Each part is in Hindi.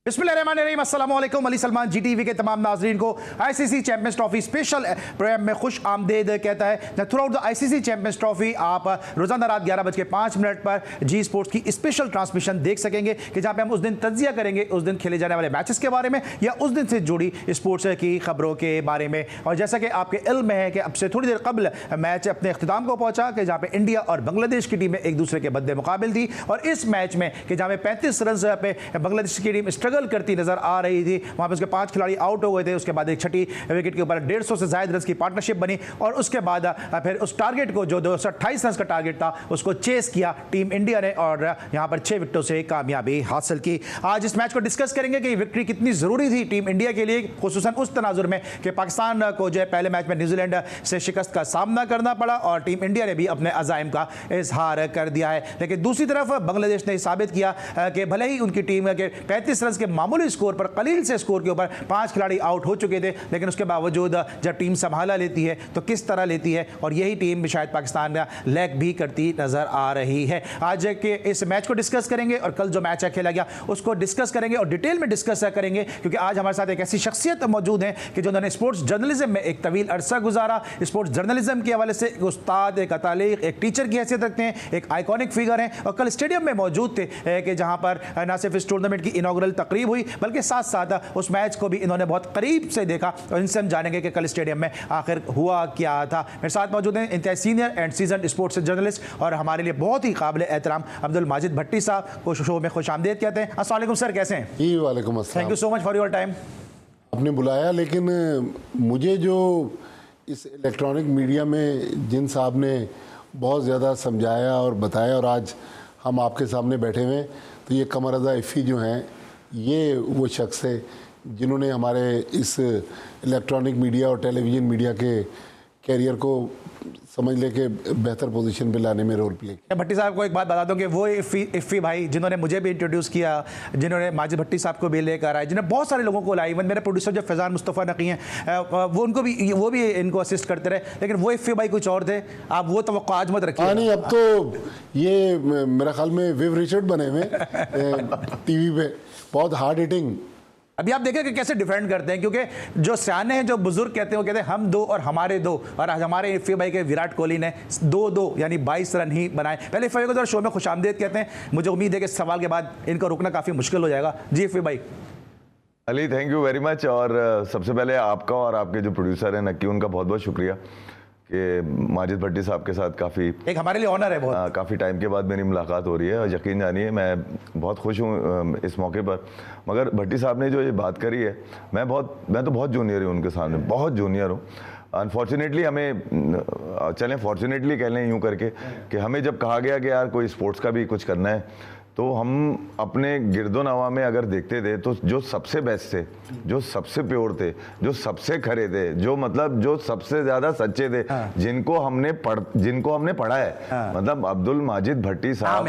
बिस्मिल्लाहिर्रहमानिर्रहीम, अस्सलाम वालेकुम। अली सलमान GTV के तमाम नाजरीन को ICC champions trophy special programme में खुश आमदेद कहता है। Throughout the ICC champions trophy आप रोजाना रात 11:05 पर जी स्पोर्ट्स की स्पेशल ट्रांसमिशन देख सकेंगे कि जहां पे हम उस दिन तज्जिया करेंगे उस दिन खेले जाने वाले मैचेस के बारे में या उस दिन से जुड़ी स्पोर्ट्स की खबरों के बारे में। और जैसा कि आपके इल्म में है कि अब से थोड़ी देर कबल मैच अपने अख्तिताम को पहुंचा कि जहां पे इंडिया और बांग्लादेश की टीमें एक दूसरे के बद्दे मुकाबिल थी और इस मैच में कि जहां पे 35 रन पे बांग्लादेश की टीम स्ट्रगल करती नजर आ रही थी, वहां पे उसके 5 खिलाड़ी आउट हो गए थे। उसके बाद एक छठी विकेट के ऊपर 150 से ज्यादा रन की पार्टनरशिप बनी और उसके बाद फिर उस टारगेट को जो 228 रन का टारगेट था उसको चेस किया टीम इंडिया ने और यहां पर 6 विकेटों से कामयाबी हासिल की। आज इस मैच को डिस्कस करेंगे कि विक्ट्री कितनी जरूरी थी टीम इंडिया के लिए, खुसूसन उस तनाजुर में कि पाकिस्तान को जो है पहले मैच में न्यूजीलैंड से शिकस्त का सामना करना पड़ा और टीम इंडिया ने भी अपने अजाइम का इजहार कर दिया है। लेकिन दूसरी तरफ बांग्लादेश ने साबित किया कि भले ही उनकी टीम के 35 रन के मामूली स्कोर पर कलील से स्कोर के ऊपर 5 खिलाड़ी आउट हो चुके थे, लेकिन उसके बावजूद जब टीम संभाला लेती है तो किस तरह लेती है और यही टीम शायद पाकिस्तान लैग भी करती नजर आ रही है। आज के इस मैच को डिस्कस करेंगे और कल जो मैच खेला गया उसको डिस्कस करेंगे और डिटेल में डिस्कस करेंगे क्योंकि आज हमारे साथ एक ऐसी शख्सियत मौजूद है कि जिन्होंने स्पोर्ट्स जर्नलिज्म में एक तवील अरसा गुजारा, स्पोर्ट्स जर्नलिज्म के हवाले से एक उस्ताद, एक अतालिक, एक टीचर की हैसियत रखते हैं, एक आइकॉनिक फिगर हैं और कल स्टेडियम में मौजूद थे कि जहां पर न सिर्फ इस टूर्नामेंट की इनॉग्रल तकरीब हुई बल्कि साथ साथ उस मैच को भी इन्होंने बहुत करीब से देखा और इनसे हम जानेंगे कि कल स्टेडियम में आखिर हुआ क्या था। मेरे साथ मौजूद हैं इंतहाई senior and season sports journalist और हमारे लिए बहुत ही काबिल एहतराम अब्दुल माजिद भट्टी साहब को शो में खुश आमदेद कहते हैं। अस्सलाम वालेकुम सर, कैसे हैं? जी वालेकुम अस्सलाम। Thank you so much for your time. आपने बुलाया, लेकिन मुझे जो इस इलेक्ट्रॉनिक मीडिया में जिन साहब ने बहुत ज़्यादा समझाया और बताया और आज हम आपके सामने बैठे हुए हैं, तो ये कमर रज़ा इफ़ी जो हैं ये वो शख्स है जिन्होंने हमारे इस इलेक्ट्रॉनिक मीडिया और टेलीविज़न मीडिया के कैरियर को समझ ले के बेहतर पोजीशन पे लाने में रोल प्ले किया। भट्टी साहब को एक बात बता दूं कि वो इफ़ी भाई जिन्होंने मुझे भी इंट्रोड्यूस किया, जिन्होंने माजिद भट्टी साहब को भी लेकर आए, जिन्होंने बहुत सारे लोगों को लाए, इवन मेरे प्रोड्यूसर जो फैज़ान मुस्तफ़ा नकी हैं वो भी इनको असिस्ट करते रहे, लेकिन वो इफ़ी भाई कुछ और थे। आप वो तो आज मत रखिए। हाँ नहीं, अब तो ये मेरा ख्याल में विव रिचर्ड बने हुए TV पे, बहुत हार्ड हिटिंग। अभी आप देखें कि कैसे डिफेंड करते हैं क्योंकि जो सियाने हैं, जो बुजुर्ग कहते हैं, वो कहते हैं हम दो और हमारे दो, और आज हमारे इफ़ी भाई के विराट कोहली ने 2-2 यानी 22 रन ही बनाए। पहले इफ़ी भाई को शो में खुशामदीद कहते हैं। मुझे उम्मीद है कि इस सवाल के बाद इनका रुकना काफ़ी मुश्किल हो जाएगा। जी इफ़ी भाई। Ali thank you very much. और सबसे पहले आपका और आपके जो प्रोड्यूसर हैं नक्की, उनका बहुत बहुत शुक्रिया कि माजिद भट्टी साहब के साथ काफ़ी एक हमारे लिए ऑनर है बहुत। काफ़ी टाइम के बाद मेरी मुलाकात हो रही है और यकीन जानिए मैं बहुत खुश हूँ इस मौके पर। मगर भट्टी साहब ने जो ये बात करी है, मैं तो बहुत जूनियर हूँ उनके सामने, बहुत जूनियर हूँ। अनफॉर्चुनेटली हमें, चलें फॉर्चुनेटली कह लें यूँ करके, कि हमें जब कहा गया कि यार कोई स्पोर्ट्स का भी कुछ करना है, तो हम अपने गिरदो नवा में अगर देखते थे तो जो सबसे बेस्ट थे, जो सबसे प्योर थे, जो सबसे खरे थे, जो मतलब जो सबसे ज़्यादा सच्चे थे, हाँ। जिनको हमने पढ़ा है, हाँ। मतलब अब्दुल माजिद भट्टी साहब,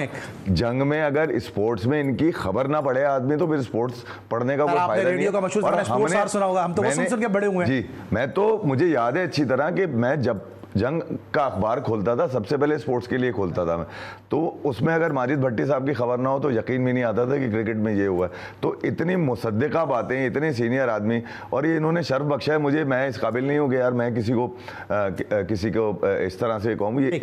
जंग में अगर स्पोर्ट्स में इनकी खबर ना पड़े आदमी तो फिर स्पोर्ट्स पढ़ने का कोई फायदा नहीं। रेडियो का मशहूर हमने सुना होगा, हम तो वो सुन के बड़े हुए हैं। जी, मैं तो मुझे याद है अच्छी तरह कि मैं जब जंग का अखबार खोलता था सबसे पहले स्पोर्ट्स के लिए खोलता था मैं, तो उसमें अगर माजिद भट्टी साहब की खबर ना हो तो यकीन भी नहीं आता था कि क्रिकेट में ये हुआ है। तो इतनी मुसद्दिका बातें, इतने सीनियर आदमी, और ये इन्होंने शर्फ बख्शा है मुझे। मैं इस काबिल नहीं हूँ कि यार मैं किसी को इस तरह से कहूँ। ये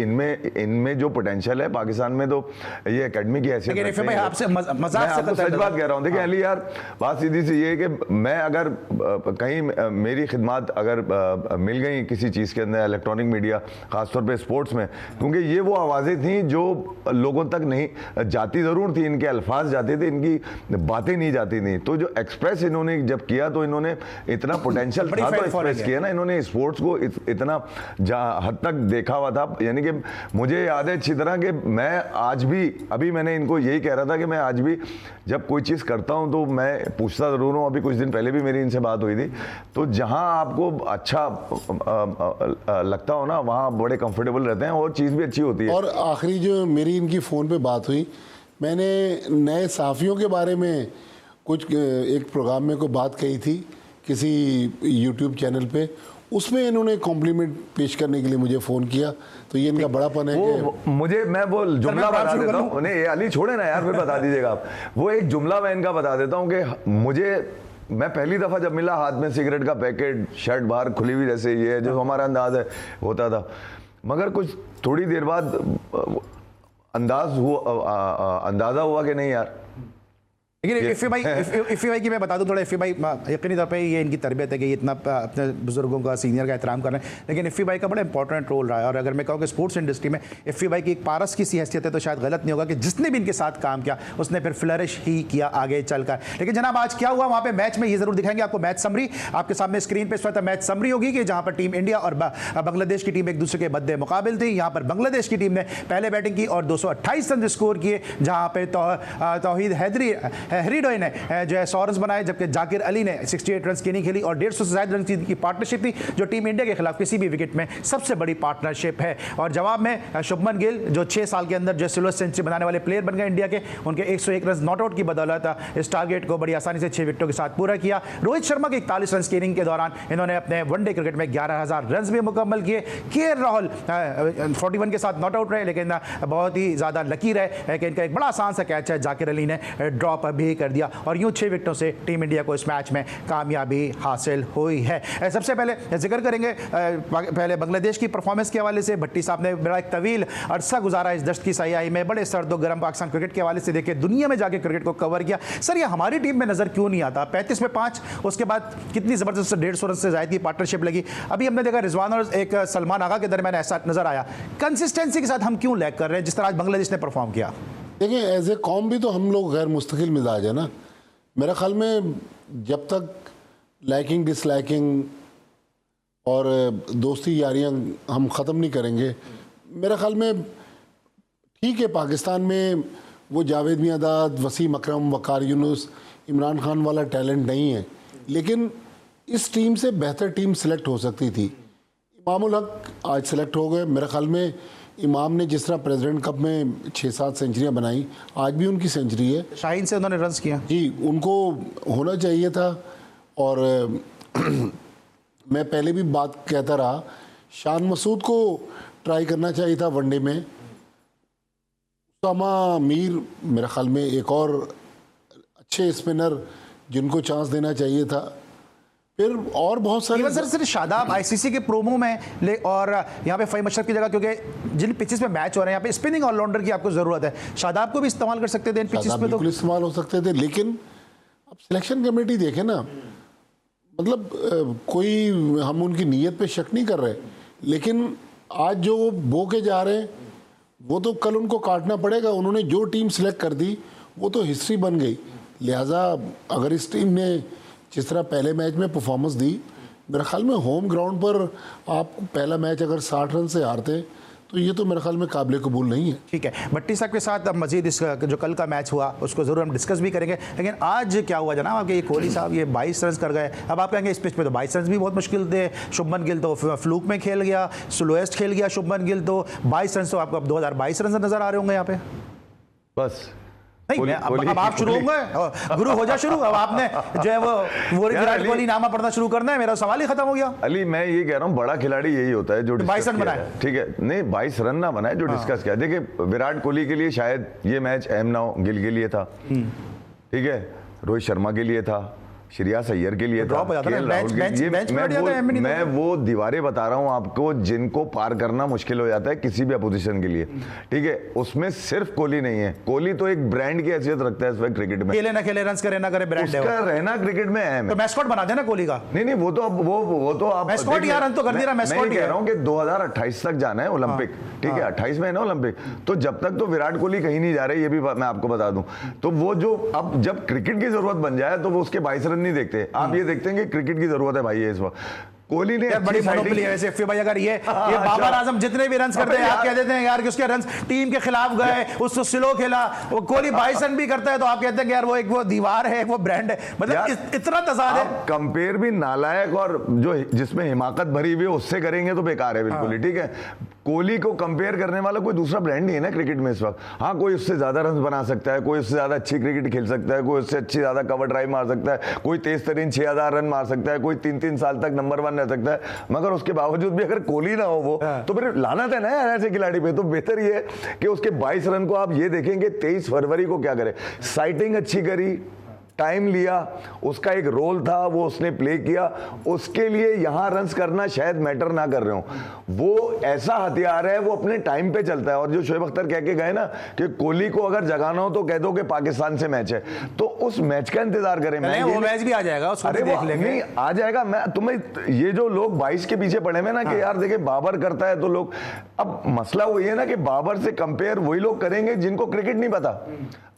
इनमें जो पोटेंशियल है पाकिस्तान में, तो ये अकेडमी की हैसियत रखते हैं। सच बात कह रहा हूँ। देखिए अली यार, बात सीधी सी ये है कि मैं अगर कहीं मेरी खिदमत अगर मिल गई किसी चीज़ के अंदर, इलेक्ट्रॉनिक मीडिया खासतौर पे स्पोर्ट्स में, क्योंकि ये वो आवाज़ें थी जो लोगों तक नहीं जाती, ज़रूर थी, इनके अल्फाज जाते थे, इनकी बातें नहीं जाती थी। तो जो एक्सप्रेस इन्होंने जब किया तो इन्होंने इतना पोटेंशियल था तो एक्सप्रेस किया ना इन्होंने, स्पोर्ट्स को इतना हद तक देखा हुआ था। यानी कि मुझे याद है अच्छी तरह कि मैं आज भी, अभी मैंने इनको यही कह रहा था कि मैं आज भी जब कोई चीज़ करता हूँ तो मैं पूछता ज़रूर हूँ। अभी कुछ दिन पहले भी मेरी इनसे बात हुई थी, तो जहाँ आपको अच्छा लगता हो ना, वहाँ बड़े कंफर्टेबल रहते हैं और चीज़ भी अच्छी होती है। और आखिरी जो मेरी इनकी फ़ोन पे बात हुई, मैंने नए साफ़ियों के बारे में कुछ एक प्रोग्राम में को बात कही थी किसी YouTube चैनल पे, उसमें इन्होंने कॉम्प्लीमेंट पेश करने के लिए मुझे फ़ोन किया, तो ये इनका बड़ापन है कि मुझे मैं वो जुमला बता देता हूँ उन्हें, ये अली छोड़े ना यार, फिर बता दीजिएगा आप। वो एक जुमला मैं इनका बता देता हूँ कि मैं पहली दफ़ा जब मिला, हाथ में सिगरेट का पैकेट, शर्ट बाहर खुली हुई, जैसे ये जो हमारा अंदाज है होता था, मगर कुछ थोड़ी देर बाद अंदाज़ा हुआ कि नहीं यार। लेकिन इफ़ी भाई की मैं बता दूं थोड़ा, इफ़ी भाई यकीनी तौर पे ये इनकी तरबियत है कि ये इतना अपने बुजुर्गों का, सीनियर का एहतराम कर रहे हैं, लेकिन इफ़ी भाई का बड़ा इंपॉर्टेंट रोल रहा है। और अगर मैं कहूँ कि स्पोर्ट्स इंडस्ट्री में इफ़ी भाई की एक पारस की सी हैसियत है तो शायद गलत नहीं होगा कि जिसने भी इनके साथ काम किया उसने फिर फ्लरिश ही किया आगे चलकर। लेकिन जनाब आज क्या हुआ वहाँ पे मैच में, ये जरूर दिखाएंगे आपको मैच समरी आपके सामने स्क्रीन पे। इस वक्त मैच समरी होगी कि जहाँ पर टीम इंडिया और बांग्लादेश की टीम एक दूसरे के बदले मुकाबिल थी। यहाँ पर बांग्लादेश की टीम ने पहले बैटिंग की और 228 रन स्कोर किए, जहाँ पे तौहीद हैदरी ने जो है 100 रन बनाए, जबकि जाकिर अली ने 68 रन की इनिंग खेली और 150 से ज्यादा रन की पार्टनरशिप थी, जो टीम इंडिया के खिलाफ किसी भी विकेट में सबसे बड़ी पार्टनरशिप है। और जवाब में शुभमन गिल जो 6 साल के अंदर जो सिल्वर सेंचुरी बनाने वाले प्लेयर बन गए इंडिया के, उनके 101 रन नॉट आउट की बदौलत इस टारगेट को बड़ी आसानी से 6 विकेटों के साथ पूरा किया। रोहित शर्मा के 41 रन की इनिंग के दौरान इन्होंने अपने वनडे क्रिकेट में 11,000 रन भी मुकम्मल किए। केएल राहुल 41 के साथ नॉट आउट रहे, लेकिन बहुत ही ज्यादा लकी रहे कि इनका एक बड़ा आसान सा कैच है जाकिर अली ने ड्रॉप भी कर दिया और यूं 6 विकेटों से टीम इंडिया को इस मैच में कामयाबी हासिल हुई है। सबसे पहले जिक्र करेंगे पहले बांग्लादेश की परफॉर्मेंस के हवाले से। भट्टी साहब ने बड़ा एक तवील अरसा गुजारा इस दश्त की सयाही में, बड़े सर्द और गर्म पाकिस्तान क्रिकेट के हवाले से देखिए, दुनिया में जाके क्रिकेट को कवर किया। सर ये हमारी टीम में नजर क्यों नहीं आता? 35 में 5, उसके बाद कितनी जबरदस्त 150 रन से ज्यादा की पार्टनरशिप लगी। अभी हमने देखा रिजवान और एक सलमान आगा के दरमियान ऐसा नजर आया। कंसिस्टेंसी के साथ हम क्यों लैग कर रहे हैं जिस तरह आज बांग्लादेश ने परफॉर्म किया? देखिए, एज ए कौम भी तो हम लोग गैर मुस्तकिल मिजाज है ना। मेरा ख्याल में जब तक लाइकिंग डिसलाइकिंग और दोस्ती यारियां हम ख़त्म नहीं करेंगे, मेरा ख्याल में ठीक है, पाकिस्तान में वो जावेद मियांदाद, वसीम अकरम, वकार यूनुस, इमरान खान वाला टैलेंट नहीं है, लेकिन इस टीम से बेहतर टीम सेलेक्ट हो सकती थी। इमामुल हक आज सेलेक्ट हो गए। मेरे ख्याल में इमाम ने जिस तरह प्रेसिडेंट कप में 6-7 सेंचुरियां बनाई, आज भी उनकी सेंचुरी है। शाहीन से उन्होंने रन्स किया जी, उनको होना चाहिए था। और मैं पहले भी बात कहता रहा, शान मसूद को ट्राई करना चाहिए था वनडे में। उसामा मीर मेरे ख्याल में एक और अच्छे स्पिनर जिनको चांस देना चाहिए था। फिर और बहुत सारे सर शादाब आईसीसी के प्रोमो में और यहाँ पे फ़हीम अशरफ की जगह, क्योंकि जिन पिचेस पे मैच हो रहे हैं यहाँ पे स्पिनिंग ऑलराउंडर की आपको ज़रूरत है, शादाब को भी इस्तेमाल कर सकते थे इन पिचेस पे, तो इस्तेमाल हो सकते थे। लेकिन अब सिलेक्शन कमेटी देखे ना, मतलब कोई हम उनकी नीयत पे शक नहीं कर रहे, लेकिन आज जो बो के जा रहे हैं वो तो कल उनको काटना पड़ेगा। उन्होंने जो टीम सेलेक्ट कर दी वो तो हिस्ट्री बन गई। लिहाजा अगर इस टीम ने जिस तरह पहले मैच में परफॉर्मेंस दी, मेरे ख्याल में होम ग्राउंड पर आप पहला मैच अगर 60 रन से हारते तो ये तो मेरे ख्याल में काबिल कबूल नहीं है। ठीक है, भट्टी साहब के साथ अब मजीद इस जो कल का मैच हुआ उसको ज़रूर हम डिस्कस भी करेंगे, लेकिन आज क्या हुआ जनाब आपके, ये कोहली साहब ये 22 रन कर गए। अब आप कहेंगे इस पिच पे तो 22 रन भी बहुत मुश्किल थे। शुभमन गिल तो फ्लूक में खेल गया, स्लोएस्ट खेल गया शुभमन गिल, तो 22 रन तो आपको अब 2022 रन नजर आ रहे होंगे यहाँ पे। बस नहीं, अब आप शुरू होंगे, गुरु हो जा शुरू। अब आपने जो है वो विराट कोहली नामा पढ़ना शुरू करना है, मेरा सवाल ही खत्म हो गया। अली मैं ये कह रहा हूँ, बड़ा खिलाड़ी यही होता है जो 22 रन बनाए। ठीक है, नहीं 22 रन ना बनाए, जो डिस्कस किया। देखिए विराट कोहली के लिए शायद ये मैच अहम ना हो, गिल के लिए था, ठीक है, रोहित शर्मा के लिए था, श्रेयस अय्यर के लिए था, मैं वो दीवारें बता रहा हूँ आपको जिनको पार करना मुश्किल हो जाता है किसी भी अपोजिशन के लिए, ठीक है। उसमें सिर्फ कोहली नहीं है, कोहली तो एक ब्रांड की हैसियत रखता है इस वक्त क्रिकेट में। खेले ना खेले, रन करे ना करे, ब्रांड है उसका रहना क्रिकेट में अहम है। तो मैस्कॉट बना देना कोहली का। नहीं वो तो अब वो तो आप मैस्कॉट यार, रन तो कर दिया, मैस्कॉट कह रहा हूँ कि 2028 तक जाना है ओलंपिक, ठीक है, 28 में है ना ओलंपिक, तो जब तक तो विराट कोहली कहीं नहीं जा रहे, ये भी मैं आपको बता दूं। तो वो जो अब जब क्रिकेट की जरूरत बन जाए तो वो उसके 22 रन नहीं देखते, आप ये देखते हैं कि क्रिकेट की जरूरत है भाई है इस वक्त। कोहली ने बड़ी मोनोपोली है वैसे भाई, अगर ये बाबर आजम जितने भी रन करते हैं आप कह देते हैं यार कि उसके रन टीम के खिलाफ गए, उसको स्लो खेला, वो कोहली 22 रन भी करता है तो आप कहते हैं कि यार वो एक वो दीवार है, वो ब्रांड है, मतलब इतना तजाद है। कंपेयर भी नालायक और जो जिसमें हिमाकत भरी हुई है उससे करेंगे तो बेकार है बिल्कुल ही, ठीक है। कोहली को कंपेयर करने वाला कोई दूसरा ब्रांड नहीं है ना क्रिकेट में इस वक्त। हाँ, कोई उससे ज्यादा रन बना सकता है, कोई उससे ज्यादा अच्छी क्रिकेट खेल सकता है, कोई उससे अच्छी ज्यादा कवर ड्राइव मार सकता है, कोई तेज तरीन 6000 रन मार सकता है, कोई 3-3 साल तक नंबर 1 रह सकता है। मगर उसके बावजूद भी अगर कोहली ना हो वो, तो फिर लानत है ना यार ऐसे खिलाड़ी पे। तो बेहतर ये कि उसके 22 रन को आप ये देखेंगे 23 फरवरी को क्या करे, साइटिंग अच्छी करी, टाइम लिया, उसका एक रोल था, वो उसने प्ले किया, उसके लिए यहां रन्स करना शायद मैटर ना कर रहे हो। वो ऐसा हथियार है, वो अपने टाइम पे चलता है। और जो शोएब अख्तर कह के गए ना कि कोहली को अगर जगाना हो तो कह दो कि पाकिस्तान से मैच है, तो उस मैच का इंतजार करें। मैं वो मैच भी आ जाएगा, उसको अरे देख लेंगे। नहीं आ जाएगा। मैं तुम्हें ये जो लोग 22 के पीछे पड़े हुए ना कि यार देखे बाबर करता है तो लोग, अब मसला वही है ना कि बाबर से कंपेयर वही लोग करेंगे जिनको क्रिकेट नहीं पता।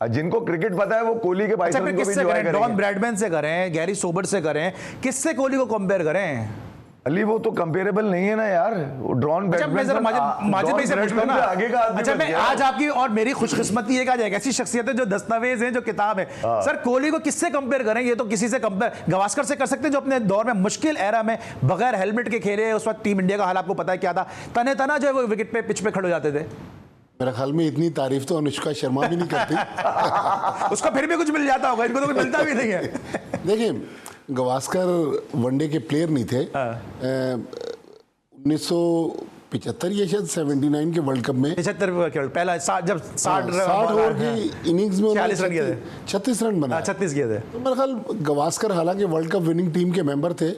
जिनको क्रिकेट पता है वो कोहली के 22 रन को भी एंजॉय करेंगे। डॉन ब्रैडमैन से करें, गैरी सोबर से करें, किससे कोहली को कंपेयर करें? अली वो तो कंपेरेबल नहीं है ना यार, ड्रॉन अच्छा, मैं जरा माजिद भाई से पूछता हूं ना, आगे का आदमी अच्छा बन मैं गया। आज आपकी और मेरी खुशकिस्मती ये कहा जाएगा, ऐसी शख्सियतें जो दस्तावेज हैं, जो किताब है। सर कोहली को किससे कंपेयर करें? ये तो किसी से कंपेयर गवास्कर से कर सकते हैं, जो अपने दौर में मुश्किल एरा में बगैर हेलमेट के खेले। उस वक्त टीम इंडिया का हाल आपको पता है क्या था, तने तना जो है वो विकेट पे पिच पे खड़े हो जाते थे। मेरा ख्याल में इतनी तारीफ तो अनुष्का शर्मा भी नहीं करती। उसको फिर भी कुछ मिल जाता होगा, इनको तो कुछ मिलता भी नहीं है। देखिए, गवास्कर वनडे के प्लेयर नहीं थे। 1975 या शायद 79 के वर्ल्ड कप में 75 पहला जब 60 ओवर की इनिंग्स में 40 रन किए थे, 36 रन बनाए, 36 किए थे। तो मेरा ख्याल गवास्कर हालांकि वर्ल्ड कप विनिंग टीम के मेंबर थे।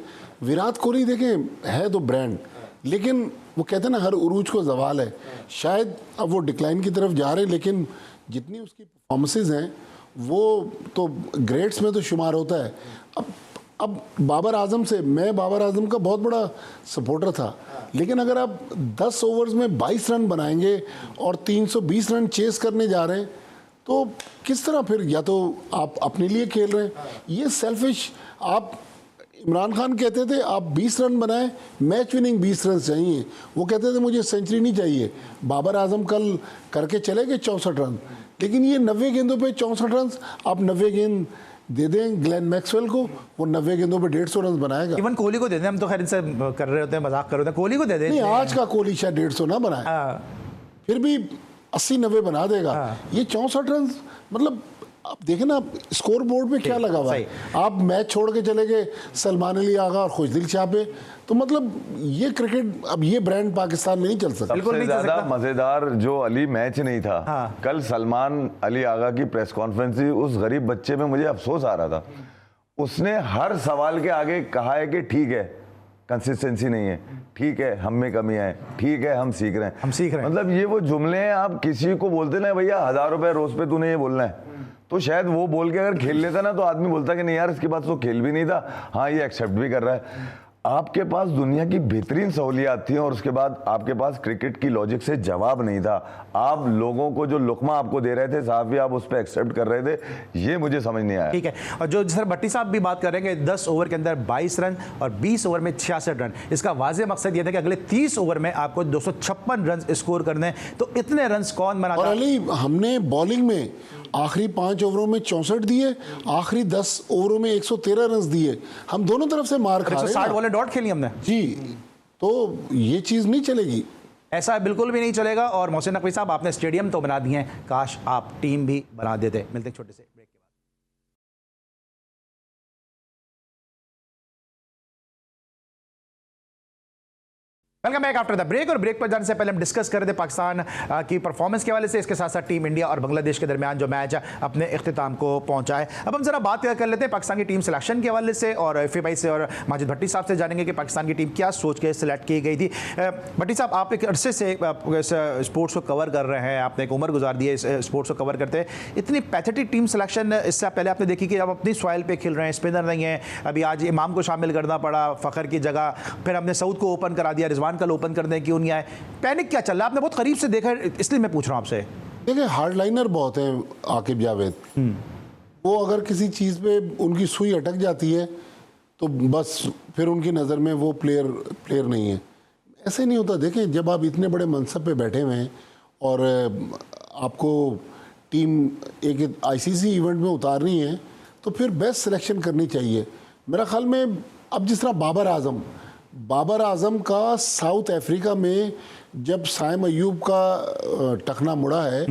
विराट कोहली देखें है तो ब्रांड, लेकिन वो कहते हैं ना हर उरूज को जवाल है। शायद अब वो डिक्लाइन की तरफ जा रहे हैं, लेकिन जितनी उसकी परफॉर्मेंसेज हैं वो तो ग्रेट्स में तो शुमार होता है। अब बाबर आजम से, मैं बाबर आजम का बहुत बड़ा सपोर्टर था, लेकिन अगर आप 10 ओवर्स में 22 रन बनाएंगे और 320 रन चेस करने जा रहे हैं तो किस तरह फिर, या तो आप अपने लिए खेल रहे हैं, ये सेल्फिश। आप इमरान खान कहते थे आप 20 रन बनाए, मैच विनिंग 20 रन चाहिए, वो कहते थे मुझे सेंचुरी नहीं चाहिए। बाबर आजम कल करके चले गए 64 रन, लेकिन ये 90 गेंदों पे 64 रन, आप 90 गेंद दे दें ग्लेन मैक्सवेल को, वो 90 गेंदों पे 150 रन बनाएगा। इवन कोहली को दे दें, हम तो खैर इनसे कर रहे होते हैं, मजाक कर रहे होते हैं, कोहली को दे दें। नहीं, आज का कोहली शायद 150 ना बनाए, फिर भी 80-90 बना देगा। ये 64 रन, मतलब आप देखें ना स्कोर बोर्ड पे क्या लगा हुआ है। आप मैच छोड़ के चले गए सलमान अली आगा और खुशदिल शाह पे, तो मतलब ये क्रिकेट, अब ये ब्रांड पाकिस्तान में नहीं चल सकता। सबसे ज्यादा मजेदार जो अली मैच नहीं था, कल सलमान अली आगा की प्रेस कॉन्फ्रेंस थी। उस गरीब बच्चे में मुझे अफसोस आ रहा था, उसने हर सवाल के आगे कहा है कि ठीक है कंसिस्टेंसी नहीं है, ठीक है हम में कमियां हैं, ठीक है हम सीख रहे हैं। मतलब ये वो जुमले हैं, आप किसी को बोलते ना भैया 1000 रुपए रोज पे तूने ये बोलना है, तो शायद वो बोल के अगर खेल लेता ना तो आदमी बोलता कि नहीं यार इसके पास तो खेल भी नहीं था, हाँ ये एक्सेप्ट भी कर रहा है। आपके पास दुनिया की बेहतरीन सहूलियात थी और उसके बाद आपके पास क्रिकेट की लॉजिक से जवाब नहीं था। आप लोगों को जो लुकमा आपको दे रहे थे साहब, आप उस पर एक्सेप्ट कर रहे थे, ये मुझे समझ नहीं आया। ठीक है, और जो सर भट्टी साहब भी बात कर रहे हैं कि 10 ओवर के अंदर 22 रन और 20 ओवर में 66 रन, इसका वाज़ेह मकसद ये था कि अगले 30 ओवर में आपको 256 रन स्कोर करने हैं। तो इतने रन कौन बनाता? और अली, हमने बॉलिंग में आखिरी 5 ओवरों में 64 दिए, आखिरी 10 ओवरों में 113 रन दिए। हम दोनों तरफ से मार खा रहे हैं। 160 बॉलें डॉट खेली हमने जी, तो ये चीज़ नहीं चलेगी, ऐसा बिल्कुल भी नहीं चलेगा। और मोहसिन नकवी साहब, आपने स्टेडियम तो बना दिए हैं, काश आप टीम भी बना देते। मिलते हैं छोटे से ब्रेक के बाद। Welcome back after the break. और ब्रेक पर जाने से पहले हम डिस्कस कर रहे थे पाकिस्तान की परफॉर्मेंस के हवाले से, इसके साथ साथ टीम इंडिया और बांग्लादेश के दरमियान जो मैच अपने इख्तिताम को पहुंचा है। अब हम जरा बात कर लेते हैं पाकिस्तान की टीम सिलेक्शन के हवाले से, और FA से और माजिद भट्टी साहब से जानेंगे कि पाकिस्तान की टीम क्या सोच के सिलेक्ट की गई थी। भट्टी साहब, आप एक अरसे से स्पोर्ट्स को कवर कर रहे हैं, आपने एक उम्र गुजार दी है इस स्पोर्ट्स को कवर करते हैं। इतनी पैथेटिक टीम सिलेक्शन इससे पहले आपने देखी कि अब अपनी सॉइल पे खेल रहे हैं, स्पिनर नहीं है, अभी आज इमाम को शामिल करना पड़ा फ़खर की जगह, फिर हमने सऊद को ओपन करा दिया, रिजवान कल ओपन कर दें, क्यों नहीं आए? पैनिक क्या चल रहा है? आपने बहुत करीब से देखा, इसलिए मैं पूछ रहा हूं आपसे। देखिए, हार्डलाइनर बहुत हैं आकिब जावेद, वो अगर किसी चीज़ पे उनकी सुई अटक जाती है तो बस फिर उनकी नज़र में वो प्लेयर नहीं है। ऐसे नहीं होता। देखें, जब आप इतने बड़े मनसब पे बैठे हुए हैं और आपको टीम एक ICC इवेंट में उतारनी है तो फिर बेस्ट सिलेक्शन करनी चाहिए। मेरा ख्याल में अब जिस तरह बाबर आजम बाबर आजम का साउथ अफ्रीका में जब साइम अयूब का टखना मुड़ा है,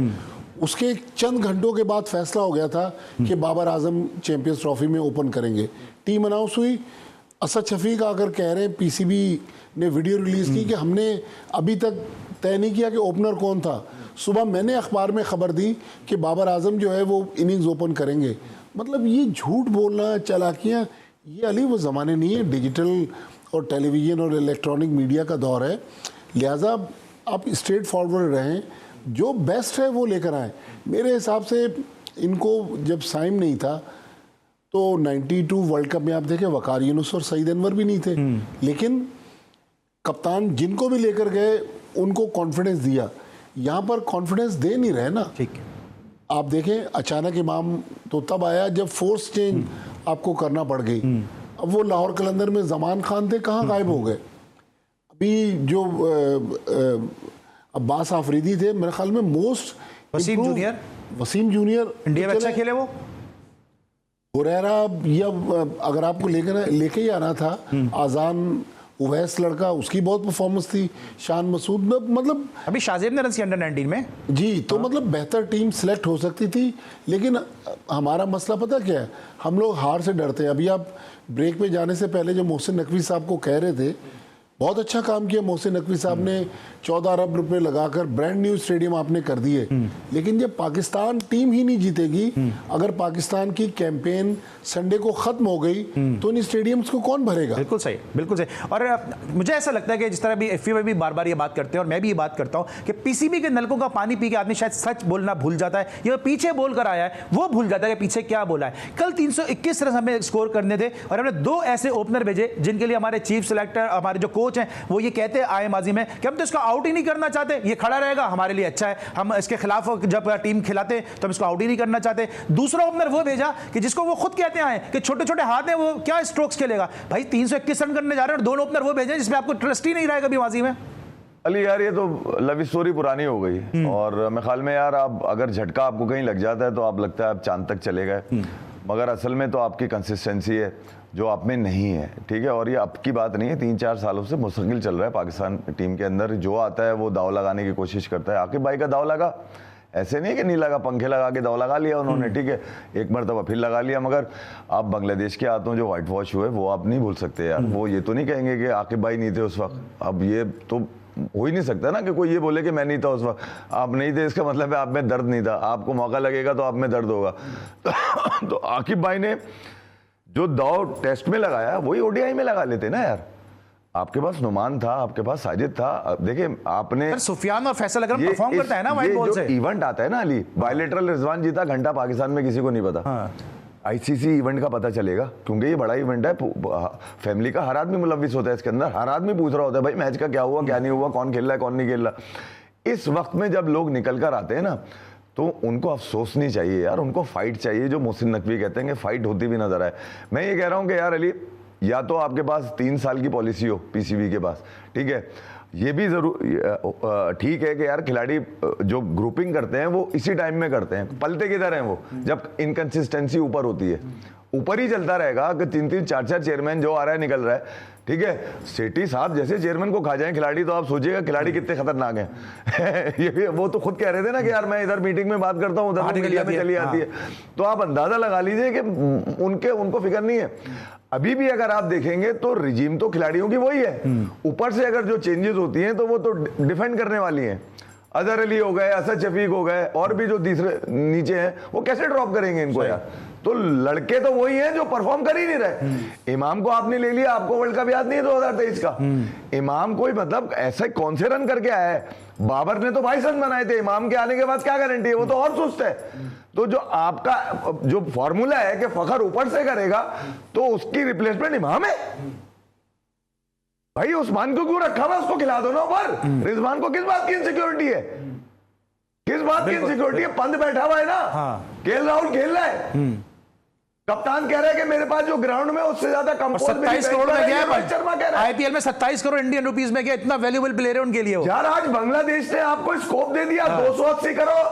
उसके चंद घंटों के बाद फैसला हो गया था कि बाबर आजम चैंपियंस ट्रॉफी में ओपन करेंगे। टीम अनाउंस हुई, असद शफीक आकर कह रहे हैं, पीसीबी ने वीडियो रिलीज की कि हमने अभी तक तय नहीं किया कि ओपनर कौन था। सुबह मैंने अखबार में खबर दी कि बाबर आजम जो है वो इनिंग्स ओपन करेंगे। मतलब ये झूठ बोलना, चालाकियाँ, ये अली वो ज़माने नहीं है। डिजिटल और टेलीविज़न और इलेक्ट्रॉनिक मीडिया का दौर है, लिहाजा आप स्ट्रेट फॉरवर्ड रहें, जो बेस्ट है वो लेकर आएँ। मेरे हिसाब से इनको जब साइम नहीं था तो 92 वर्ल्ड कप में आप देखें वकार यूनुस और सईद अनवर भी नहीं थे, लेकिन कप्तान जिनको भी लेकर गए उनको कॉन्फिडेंस दिया। यहाँ पर कॉन्फिडेंस दे नहीं रहे ना। ठीक है, आप देखें अचानक इमाम तो तब आया जब फोर्स चेंज आपको करना पड़ गई। अब वो लाहौर कलंदर में जमान खान थे, कहाँ गायब हो गए। अभी जो अब्बास आफरीदी थे, मेरे ख्याल में मोस्ट वसीम जूनियर इंडिया में अच्छा खेले वो। हुरैरा या अगर आपको लेके ही आना था, आजान उवैस लड़का, उसकी बहुत परफॉर्मेंस थी। शान मसूद में मतलब अभी शाहजेब ने रन किया अंडर 19 में जी, तो मतलब बेहतर टीम सिलेक्ट हो सकती थी। लेकिन हमारा मसला पता क्या है, हम लोग हार से डरते हैं। अभी आप ब्रेक में जाने से पहले जो मोहसिन नकवी साहब को कह रहे थे, बहुत अच्छा काम किया मोहसिन नकवी साहब ने। 14 अरब रुपए लगाकर ब्रांड न्यू स्टेडियम आपने कर दिए, लेकिन जब पाकिस्तान टीम ही नहीं जीतेगी, अगर पाकिस्तान की कैंपेन संडे को खत्म हो गई तो इन स्टेडियम्स को कौन भरेगा। बिल्कुल सही, बिल्कुल सही। और मुझे ऐसा लगता है कि जिस तरह भी एफए भी बार बार ये बात करते हैं और मैं भी ये बात करता हूं कि पीसीबी के नलकों का पानी पी के आदमी शायद सच बोलना भूल जाता है, ये पीछे बोल कर आया है वो भूल जाता है कि पीछे क्या बोला है। कल 321 रन हमें स्कोर करने थे और हमने 2 ऐसे ओपनर भेजे जिनके लिए हमारे चीफ सिलेक्टर, हमारे जो कोच हैं, वो ये कहते आए माजी में कि हम तो इसको आउट ही नहीं करना चाहते, ये खड़ा रहेगा हमारे लिए अच्छा है, हम इसके खिलाफ जब टीम खिलाते तो हम इसको आउट ही नहीं करना चाहते। दूसरा ओपनर वो भेजा कि जिसको वो खुद कहते आए कि छोटे छोटे हाथ हैं, वो क्या स्ट्रोक्स खेलेगा भाई। 321 रन करने जा रहे हैं और 2 ओपनर वो भेजे जिसमें आपको ट्रस्ट ही नहीं रहेगा भी माजी में। अली यार, ये तो लव स्टोरी पुरानी हो गई और मेरे ख्याल में यार, आप अगर झटका आपको कहीं लग जाता है तो आप लगता है आप चांद तक चले गए, मगर असल में तो आपकी कंसिस्टेंसी है जो आप में नहीं है। ठीक है, और ये अब की बात नहीं है, 3-4 सालों से मुस्तकिल चल रहा है पाकिस्तान टीम के अंदर। जो आता है वो दाव लगाने की कोशिश करता है। आकिब भाई का दाव लगा, ऐसे नहीं कि नहीं लगा, पंखे लगा के दाव लगा लिया उन्होंने, ठीक है, एक मरतबा फिर लगा लिया। मगर आप बांग्लादेश के हाथों जो व्हाइट वॉश हुए वो आप नहीं भूल सकते यार। वो ये तो नहीं कहेंगे कि आकिब भाई नहीं थे उस वक्त। अब ये तो हो ही नहीं सकता ना कि कोई ये बोले कि मैं नहीं था उस वक्त। आप नहीं थे इसका मतलब है आप में दर्द नहीं था, आपको मौका लगेगा तो आप में दर्द होगा। तो आकिब भाई ने जो दाव टेस्ट में लगाया वही ओडीआई में लगा लेते ना यार। आपके पास नुमान था, आपके पास साजिद था। देखिए आपने सुफियान और फैसल अगर परफॉर्म करता है ना वाइट बॉल से, इवेंट आता है ना अली, बायलैटरल रिजवान जीता घंटा पाकिस्तान में किसी को नहीं पता। हाँ। आईसीसी इवेंट का पता चलेगा क्योंकि ये बड़ा इवेंट है, फैमिली का हर आदमी मुलविस होता है इसके अंदर। हर आदमी पूछ रहा होता है भाई मैच का क्या हुआ, क्या नहीं हुआ, कौन खेल रहा है, कौन नहीं खेल रहा। इस वक्त में जब लोग निकल कर आते हैं ना तो उनको अफसोस नहीं चाहिए यार, उनको फाइट चाहिए। जो मोहसिन नकवी कहते हैं कि फाइट होती भी नजर आए। मैं ये कह रहा हूँ कि यार अली, या तो आपके पास 3 साल की पॉलिसी हो पीसीबी के पास, ठीक है, ये भी जरूर ठीक है कि यार खिलाड़ी जो ग्रुपिंग करते हैं वो इसी टाइम में करते हैं। पलते किधर हैं वो, जब इनकंसिस्टेंसी ऊपर होती है। ऊपर ही चलता रहेगा कि 3-3 4-4 चेयरमैन जो आ रहा है निकल रहा है, ठीक है। सेठी साहब जैसे चेयरमैन को खा जाए खिलाड़ी तो आप सोचिएगा खिलाड़ी कितने खतरनाक हैं। ये वो तो खुद कह रहे थे ना कि यार मैं इधर मीटिंग में बात करता हूँ, उधर मीडिया में चली आती है। तो आप अंदाजा लगा लीजिए कि उनको फिक्र नहीं है। अभी भी अगर आप देखेंगे तो रिजीम तो खिलाड़ियों की वही है, ऊपर से अगर जो चेंजेस होती हैं तो वो तो डिफेंड करने वाली हैं। अजहर अली हो गए, असद शफीक हो गए, और भी जो तीसरे नीचे हैं वो कैसे ड्रॉप करेंगे इनको यार। तो लड़के तो वही हैं जो परफॉर्म कर ही नहीं रहे। इमाम को आपने ले लिया, आपको वर्ल्ड कप याद नहीं है 2023 का। इमाम कोई मतलब ऐसे कौन से रन करके आया है। बाबर ने तो 22 रन बनाए थे, इमाम के आने के बाद क्या गारंटी है, वो तो और सुस्त है। तो जो आपका जो फॉर्मूला है कि फखर ऊपर से करेगा तो उसकी रिप्लेसमेंट इमाम है भाई। उस्मान को क्यों रखा हुआ, उसको खिला दो ना ऊपर। रिजवान को किस बात की इनसिक्योरिटी है, किस बात की इनसिक्योरिटी है। पंत बैठा हुआ है ना, केएल राहुल खेल रहा है, कप्तान कह रहा है कि मेरे पास जो ग्राउंड में उससे ज्यादा कंपोज 27 करोड़ में गया रोहित शर्मा कह रहा है। आईपीएल में 27 करोड़ इंडियन रुपीस में गया, इतना वैल्यूएबल प्लेयर है उनके लिए वो। यार आज बांग्लादेश ने आपको स्कोप दे दिया, 280 करोड़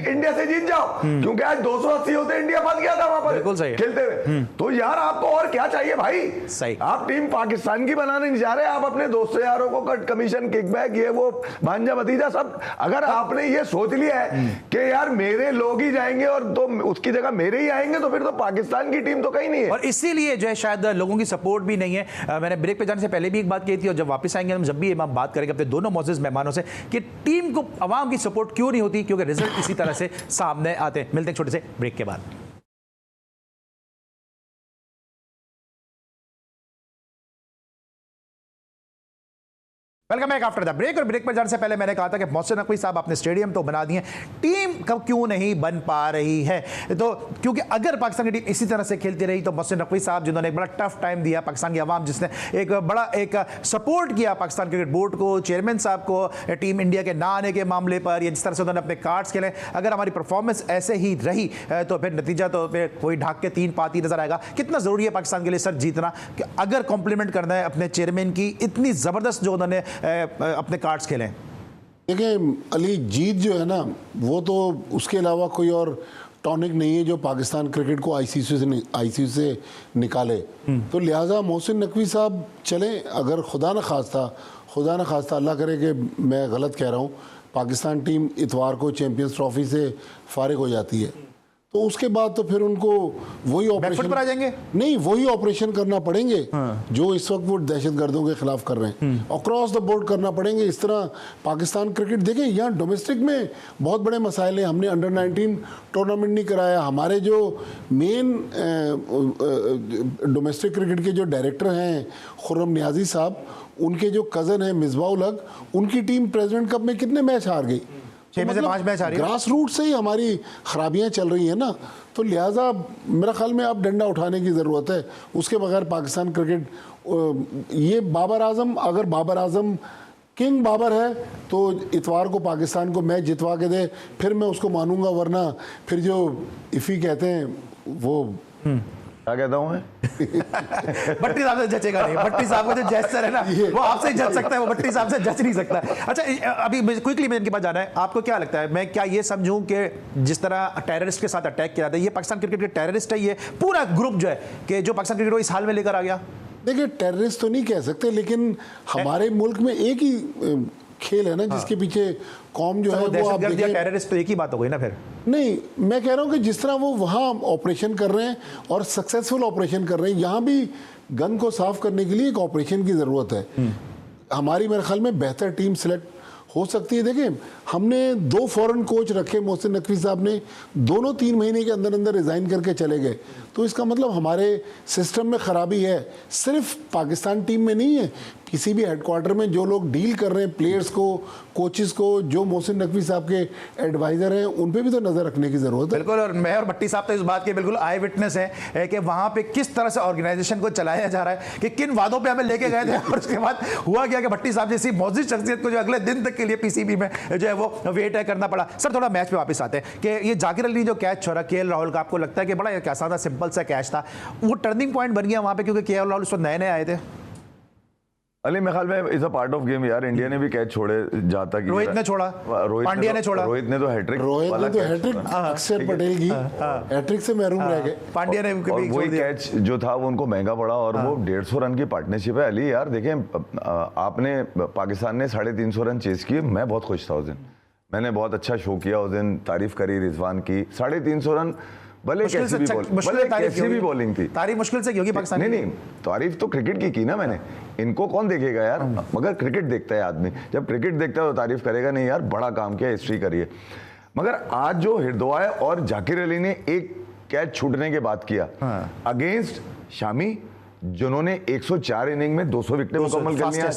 इंडिया से जीत जाओ, क्योंकि आज 280 होते इंडिया फंस गया था वहां पर बिल्कुल सही खेलते हुए। तो यार आपको और क्या चाहिए भाई? सही। आप टीम पाकिस्तान की बनाने नहीं जा रहे, आप अपने दोस्तों यारों को कट कमीशन किकबैक ये वो भांजा भतीजा सब, अगर आपने ये सोच लिया है कि यार मेरे लोग ही जाएंगे और तो उसकी जगह मेरे ही आएंगे, तो फिर तो पाकिस्तान की टीम तो कहीं नहीं है। और इसीलिए जो है शायद लोगों की सपोर्ट भी नहीं है। मैंने ब्रेक पे जाने से पहले भी एक बात कही थी, और जब वापस आएंगे हम जब भी हम बात करेंगे अपने दोनों मौजूद मेहमानों से कि टीम को आवाम की सपोर्ट क्यों नहीं होती, क्योंकि रिजल्ट इसी तरह से सामने आते हैं। मिलते हैं छोटे से ब्रेक के बाद। Welcome back after the break. और ब्रेक पर जाने से पहले मैंने कहा था कि मोहसिन नकवी साहब आपने स्टेडियम तो बना दिए, टीम कब क्यों नहीं बन पा रही है? तो क्योंकि अगर पाकिस्तान की टीम इसी तरह से खेलती रही तो मोहसिन नकवी साहब जिन्होंने एक बड़ा टफ टाइम दिया पाकिस्तान की आवाम, जिसने एक बड़ा एक सपोर्ट किया पाकिस्तान क्रिकेट बोर्ड को, चेयरमैन साहब को, टीम इंडिया के ना आने के मामले पर, या जिस तरह से उन्होंने अपने कार्ड्स खेले, अगर हमारी परफॉर्मेंस ऐसे ही रही तो फिर नतीजा तो फिर कोई ढाक के 3 पाती नजर आएगा। कितना जरूरी है पाकिस्तान के लिए सर जीतना, कि अगर कॉम्प्लीमेंट करना है अपने चेयरमैन की इतनी जबरदस्त जो उन्होंने अपने कार्ड्स खेले? देखिए अली, जीत जो है ना वो तो उसके अलावा कोई और टॉनिक नहीं है जो पाकिस्तान क्रिकेट को आईसीसी से निकाले। तो लिहाजा मोहसिन नकवी साहब चले, अगर खुदा न खास्ता अल्लाह करे कि मैं गलत कह रहा हूँ, पाकिस्तान टीम इतवार को चैंपियंस ट्रॉफी से फारिग हो जाती है, तो उसके बाद तो फिर उनको वही ऑपरेशन पर आ जाएंगे, नहीं वही ऑपरेशन करना पड़ेंगे जो इस वक्त वो दहशतगर्दों के खिलाफ कर रहे हैं, अक्रॉस द बोर्ड करना पड़ेंगे। इस तरह पाकिस्तान क्रिकेट देखें, यहाँ डोमेस्टिक में बहुत बड़े मसाइल हैं। हमने अंडर 19 टूर्नामेंट नहीं कराया, हमारे जो मेन डोमेस्टिक क्रिकेट के जो डायरेक्टर हैं खुर्रम नियाजी साहब, उनके जो कज़न हैं मिसबाह उल हक, उनकी टीम प्रेसिडेंट कप में कितने मैच हार गई? 6 में से 5 मैच आ रही है। ग्रास रूट से ही हमारी खराबियां चल रही हैं ना, तो लिहाजा मेरा ख्याल में अब डंडा उठाने की ज़रूरत है। उसके बगैर पाकिस्तान क्रिकेट, ये बाबर आजम, अगर बाबर आजम किंग बाबर है तो इतवार को पाकिस्तान को मैच जितवा के दे, फिर मैं उसको मानूंगा, वरना फिर जो इफ़ी कहते हैं वो क्या कहता हूँ मैं भट्टी साहब से जचेगा नहीं। भट्टी साहब का जो जेस्चर है ना वो आपसे ही जच सकता है, वो भट्टी साहब से जच नहीं सकता। अच्छा अभी क्विकली मैं इनके पास जाना है, आपको क्या लगता है, मैं क्या ये समझूं कि जिस तरह टेररिस्ट के साथ अटैक किया था, ये पाकिस्तान क्रिकेट के टेररिस्ट है, ये पूरा ग्रुप जो है कि जो पाकिस्तान क्रिकेट को इस हाल में लेकर आ गया? देखिए टेररिस्ट तो नहीं कह सकते, लेकिन हमारे मुल्क में एक ही खेल है ना जिसके पीछे कौम जो है वो आप देखें, टेररिस्ट तो एक ही बात हो गई ना फिर। नहीं, मैं कह रहा हूँ कि जिस तरह वो वहाँ ऑपरेशन कर रहे हैं और सक्सेसफुल ऑपरेशन कर रहे हैं, यहाँ भी गन को साफ करने के लिए एक ऑपरेशन की ज़रूरत है। हमारी मेरे ख्याल में बेहतर टीम सिलेक्ट हो सकती है। देखिए हमने 2 फॉरेन कोच रखे, मोहसिन नकवी साहब ने दोनों 3 महीने के अंदर अंदर रिज़ाइन करके चले गए, तो इसका मतलब हमारे सिस्टम में ख़राबी है। सिर्फ पाकिस्तान टीम में नहीं है, किसी भी हेडक्वार्टर में जो लोग डील कर रहे हैं प्लेयर्स को, कोचेस को, जो मोहसिन नकवी साहब के एडवाइज़र हैं, उन पे भी तो नज़र रखने की ज़रूरत है। बिल्कुल, और मैं और भट्टी साहब तो इस बात के बिल्कुल आई विटनेस है कि वहाँ पे किस तरह से ऑर्गेनाइजेशन को चलाया जा रहा है, कि किन वादों पे हमें लेके गए थे और उसके बाद हुआ क्या कि भट्टी साहब जैसी मौजूद शख्सियत को जो अगले दिन तक के लिए पीसीबी में जो है वो वेट करना पड़ा। सर थोड़ा मैच पे वापस आते हैं कि ये जाकिर अली जो कैच छोड़ा केएल राहुल का, आपको लगता है कि बड़ा एक आसान सिंपल सा कैच था, वो टर्निंग पॉइंट बन गया वहाँ पे, क्योंकि केएल राहुल उस वक्त नए नए आए थे? अली मेरे ख्याल में is a part of game यार, इंडिया ने भी कैच छोड़े जाता कि रोहित ने छोड़ा, पांड्या ने छोड़ा, रोहित ने तो हैट्रिक, अक्षर पटेल की हैट्रिक से महरूम रह गए, पांड्या ने वही कैच जो था वो उनको महंगा पड़ा, और वो 150 रन की पार्टनरशिप है। अली यार देखें, आपने पाकिस्तान ने 350 रन चेस किए, मैं बहुत खुश था उस दिन, मैंने बहुत अच्छा शो किया उस दिन, तारीफ करी रिजवान की। 350 रन भले कैसी भी बॉलिंग थी, तारीफ मुश्किल से क्योंकि पाकिस्तान नहीं तारीफ तो क्रिकेट की ना मैंने, इनको कौन देखेगा यार, मगर क्रिकेट देखता है आदमी, जब क्रिकेट देखता है तो तारीफ करेगा नहीं यार, बड़ा काम किया, हिस्ट्री करिए। मगर आज जो हिरदवाय और जाकिर अली ने एक कैच छूटने के बाद किया अगेंस्ट शामी, जिन्होंने 104 इनिंग में 200 विकेटें मुकम्मल कर लिया।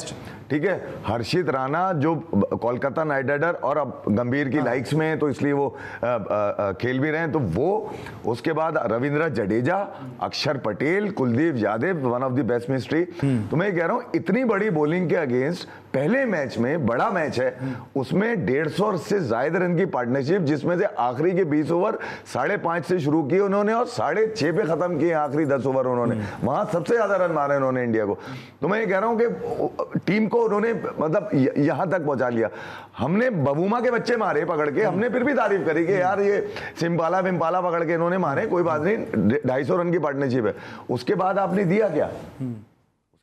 ठीक है, हर्षित राणा जो कोलकाता नाइट राइडर और अब गंभीर की लाइक्स में है तो इसलिए वो खेल भी रहे हैं, तो वो, उसके बाद रविंद्र जडेजा, अक्षर Patel, Kuldeep Yadav, one of the best mystery. तो मैं कह रहा हूं इतनी बड़ी बॉलिंग के अगेंस्ट पहले मैच में, बड़ा मैच है, उसमें 150 से ज्यादा रन की पार्टनरशिप, जिसमें से आखिरी के 20 ओवर 5.5 से शुरू किए उन्होंने और 6.5 पे खत्म किए आखिरी 10 ओवर उन्होंने, वहां सबसे ज्यादा रन मारे उन्होंने इंडिया को। तो मैं ये कह रहा हूं कि टीम को उन्होंने मतलब यहां तक पहुंचा लिया। हमने बबूमा के बच्चे मारे पकड़ के, हमने फिर भी तारीफ करी कि यार ये सिंपाला विम्पाला पकड़ के इन्होंने मारे, कोई बात नहीं, 250 रन की पार्टनरशिप है। उसके बाद आपने दिया क्या?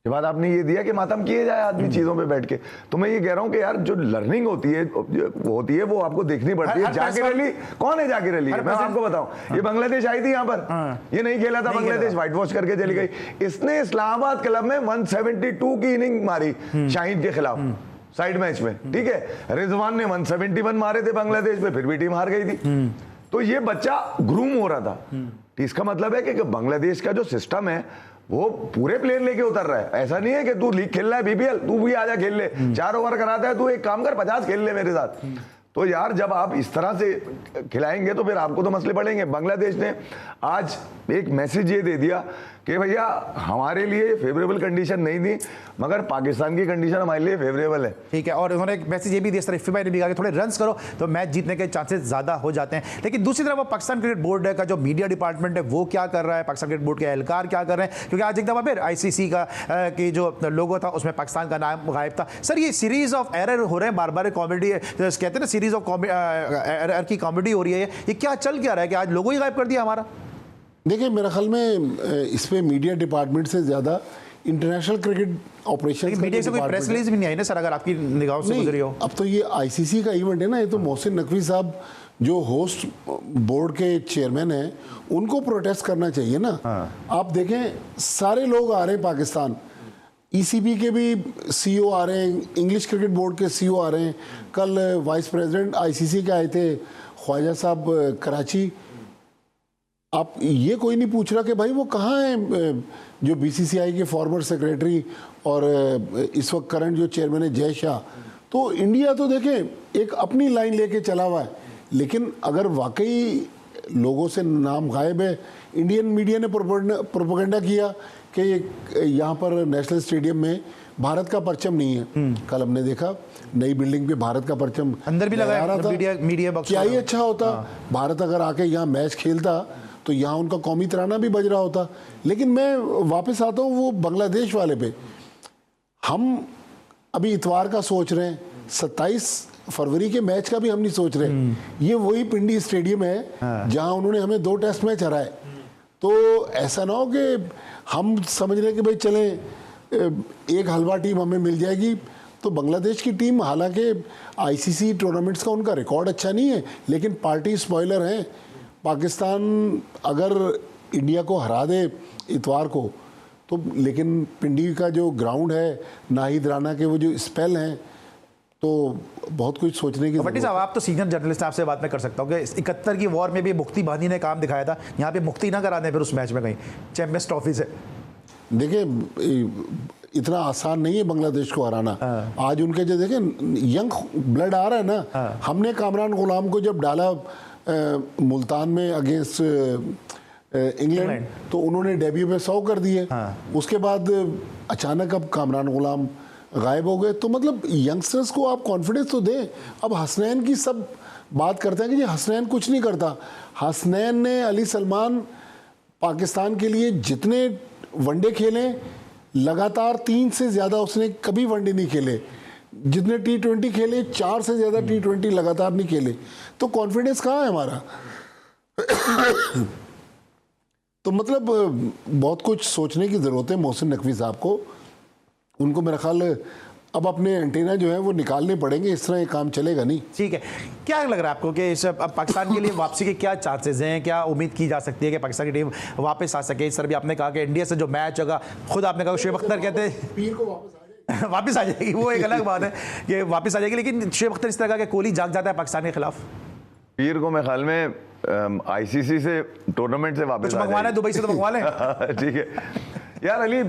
के बाद आपने ये दिया कि मातम किए जाए आदमी चीजों पे बैठ के। तो मैं ये कह रहा हूं कि यार जो लर्निंग होती है वो आपको देखनी पड़ती है। जाकिर अली कौन है? जाकिर अली मैं आपको बताऊं, ये बांग्लादेश आई थी यहाँ पर, ये नहीं खेला था, बांग्लादेश व्हाइट वॉश करके चली गई। इसने इस्लामाबाद क्लब में 172 की इनिंग मारी शाहिद के खिलाफ साइड मैच में। ठीक है, रिजवान ने 171 मारे थे बांग्लादेश में, फिर भी टीम हार गई थी। तो ये बच्चा ग्रूम हो रहा था। इसका मतलब है कि बांग्लादेश का जो सिस्टम है वो पूरे प्लेयर लेके उतर रहा है। ऐसा नहीं है कि तू लीग खेल रहा है बीपीएल, तू भी आजा खेल ले, 4 ओवर कराता है, तू एक काम कर 50 खेल ले मेरे साथ। तो यार जब आप इस तरह से खिलाएंगे तो फिर आपको तो मसले पड़ेंगे। बांग्लादेश ने आज एक मैसेज ये दे दिया कि भैया हमारे लिए फेवरेबल कंडीशन नहीं थी, मगर पाकिस्तान की कंडीशन हमारे लिए फेवरेबल है। ठीक है, और उन्होंने एक मैसेज ये भी दिया, इस ने भी कहा कि थोड़े रन्स करो तो मैच जीतने के चांसेस ज़्यादा हो जाते हैं। लेकिन दूसरी तरफ पाकिस्तान क्रिकेट बोर्ड का जो मीडिया डिपार्टमेंट है वो क्या कर रहा है, पाकिस्तान क्रिकेट बोर्ड के एहलकार क्या कर रहे हैं? क्योंकि आज एक दफ़ा फिर ICC का की जो लोगो था उसमें पाकिस्तान का नाम गायब था। सर ये सीरीज ऑफ एरर हो रहे हैं, बार बार कॉमेडी कहते हैं ना, सीरीज ऑफ एरर की कॉमेडी हो रही है, ये क्या चल क्या रहा है कि आज लोगो ही गायब कर दिया हमारा? देखिए मेरे ख्याल में इस पे मीडिया डिपार्टमेंट से ज़्यादा इंटरनेशनल क्रिकेट ऑपरेशन, मीडिया से कोई प्रेस रिलीज भी नहीं आई ना सर, अगर आपकी निगाहों से गुजरी हो? अब तो ये ICC का इवेंट है ना, ये तो मोहसिन नकवी साहब जो होस्ट बोर्ड के चेयरमैन हैं उनको प्रोटेस्ट करना चाहिए ना। आप देखें सारे लोग आ रहे हैं पाकिस्तान, ECB के भी CEO आ रहे हैं, इंग्लिश क्रिकेट बोर्ड के CEO आ रहे हैं, कल वाइस प्रेसिडेंट ICC के आए थे ख्वाजा साहब कराची। आप ये कोई नहीं पूछ रहा कि भाई वो कहाँ है जो BCCI के फॉर्मर सेक्रेटरी और इस वक्त करंट जो चेयरमैन है जय शाह। तो इंडिया तो देखें एक अपनी लाइन लेके चला हुआ है, लेकिन अगर वाकई लोगों से नाम गायब है, इंडियन मीडिया ने प्रोपेगेंडा किया कि यहाँ पर नेशनल स्टेडियम में भारत का परचम नहीं है। कल हमने देखा नई बिल्डिंग पे भारत का परचम अंदर भी लगाया रहा था। मीडिया बॉक्स क्या ही अच्छा होता भारत अगर आके यहाँ मैच खेलता तो यहाँ उनका कौमी तराना भी बज रहा होता। लेकिन मैं वापस आता हूँ वो बांग्लादेश वाले पे। हम अभी इतवार का सोच रहे हैं, 27 फरवरी के मैच का भी हम नहीं सोच रहे। ये वही पिंडी स्टेडियम है जहाँ उन्होंने हमें 2 टेस्ट मैच हराए। तो ऐसा ना हो कि हम समझ रहे हैं कि भाई चले एक हलवा टीम हमें मिल जाएगी। तो बांग्लादेश की टीम, हालांकि ICC टूर्नामेंट्स का उनका रिकॉर्ड अच्छा नहीं है, लेकिन पार्टी स्पॉइलर हैं। पाकिस्तान अगर इंडिया को हरा दे इतवार को तो, लेकिन पिंडी का जो ग्राउंड है, नाहिद राना के वो जो स्पेल हैं, तो बहुत कुछ सोचने की। भट्टी साहब आप तो सीनियर जर्नलिस्ट, आपसे बात मैं कर सकता हूँ कि 71 की वॉर में भी मुफ्ती बहानी ने काम दिखाया था, यहाँ पे मुफ्ती ना करा दें फिर उस मैच में कहीं चैंपियंस ट्रॉफी से। देखिए इतना आसान नहीं है बांग्लादेश को हराना। आज उनके जो देखें यंग ब्लड आ रहा है ना। हमने कामरान गुलाम को जब डाला मुल्तान में अगेंस्ट इंग्लैंड तो उन्होंने डेब्यू में 100 कर दिए। उसके बाद अचानक अब कामरान गुलाम गायब हो गए। तो मतलब यंगस्टर्स को आप कॉन्फिडेंस तो दें। अब हसनैन की सब बात करते हैं कि ये हसनैन कुछ नहीं करता। हसनैन ने अली सलमान पाकिस्तान के लिए जितने वनडे खेले, लगातार 3 से ज़्यादा उसने कभी वनडे नहीं खेले। जितने T20 खेले, 4 से ज़्यादा T20 लगातार नहीं खेले। तो कॉन्फिडेंस कहाँ है हमारा? तो मतलब बहुत कुछ सोचने की ज़रूरत है मोहसिन नकवी साहब को। उनको मेरा ख्याल अब अपने एंटीना जो है वो निकालने पड़ेंगे, इस तरह ये काम चलेगा नहीं। ठीक है, क्या लग रहा है आपको कि इस अब पाकिस्तान के लिए वापसी के क्या चांसेस हैं? क्या उम्मीद की जा सकती है कि पाकिस्तान की टीम वापस आ सके? सर भी आपने कहा कि इंडिया से जो मैच होगा, खुद आपने कहा शुएब अख्तर कहते हैं पीर को वापस आ जाएगी, वो एक अलग बात है कि वापस आ जाएगी। लेकिन शुएब अख्तर इस तरह का कि कोहली जाग जाता है पाकिस्तान के खिलाफ। पीर को मैं ख्याल में ICC से टूर्नामेंट से वापस मंगवाना है, दुबई से तो मंगवा लें। ठीक है, यार अली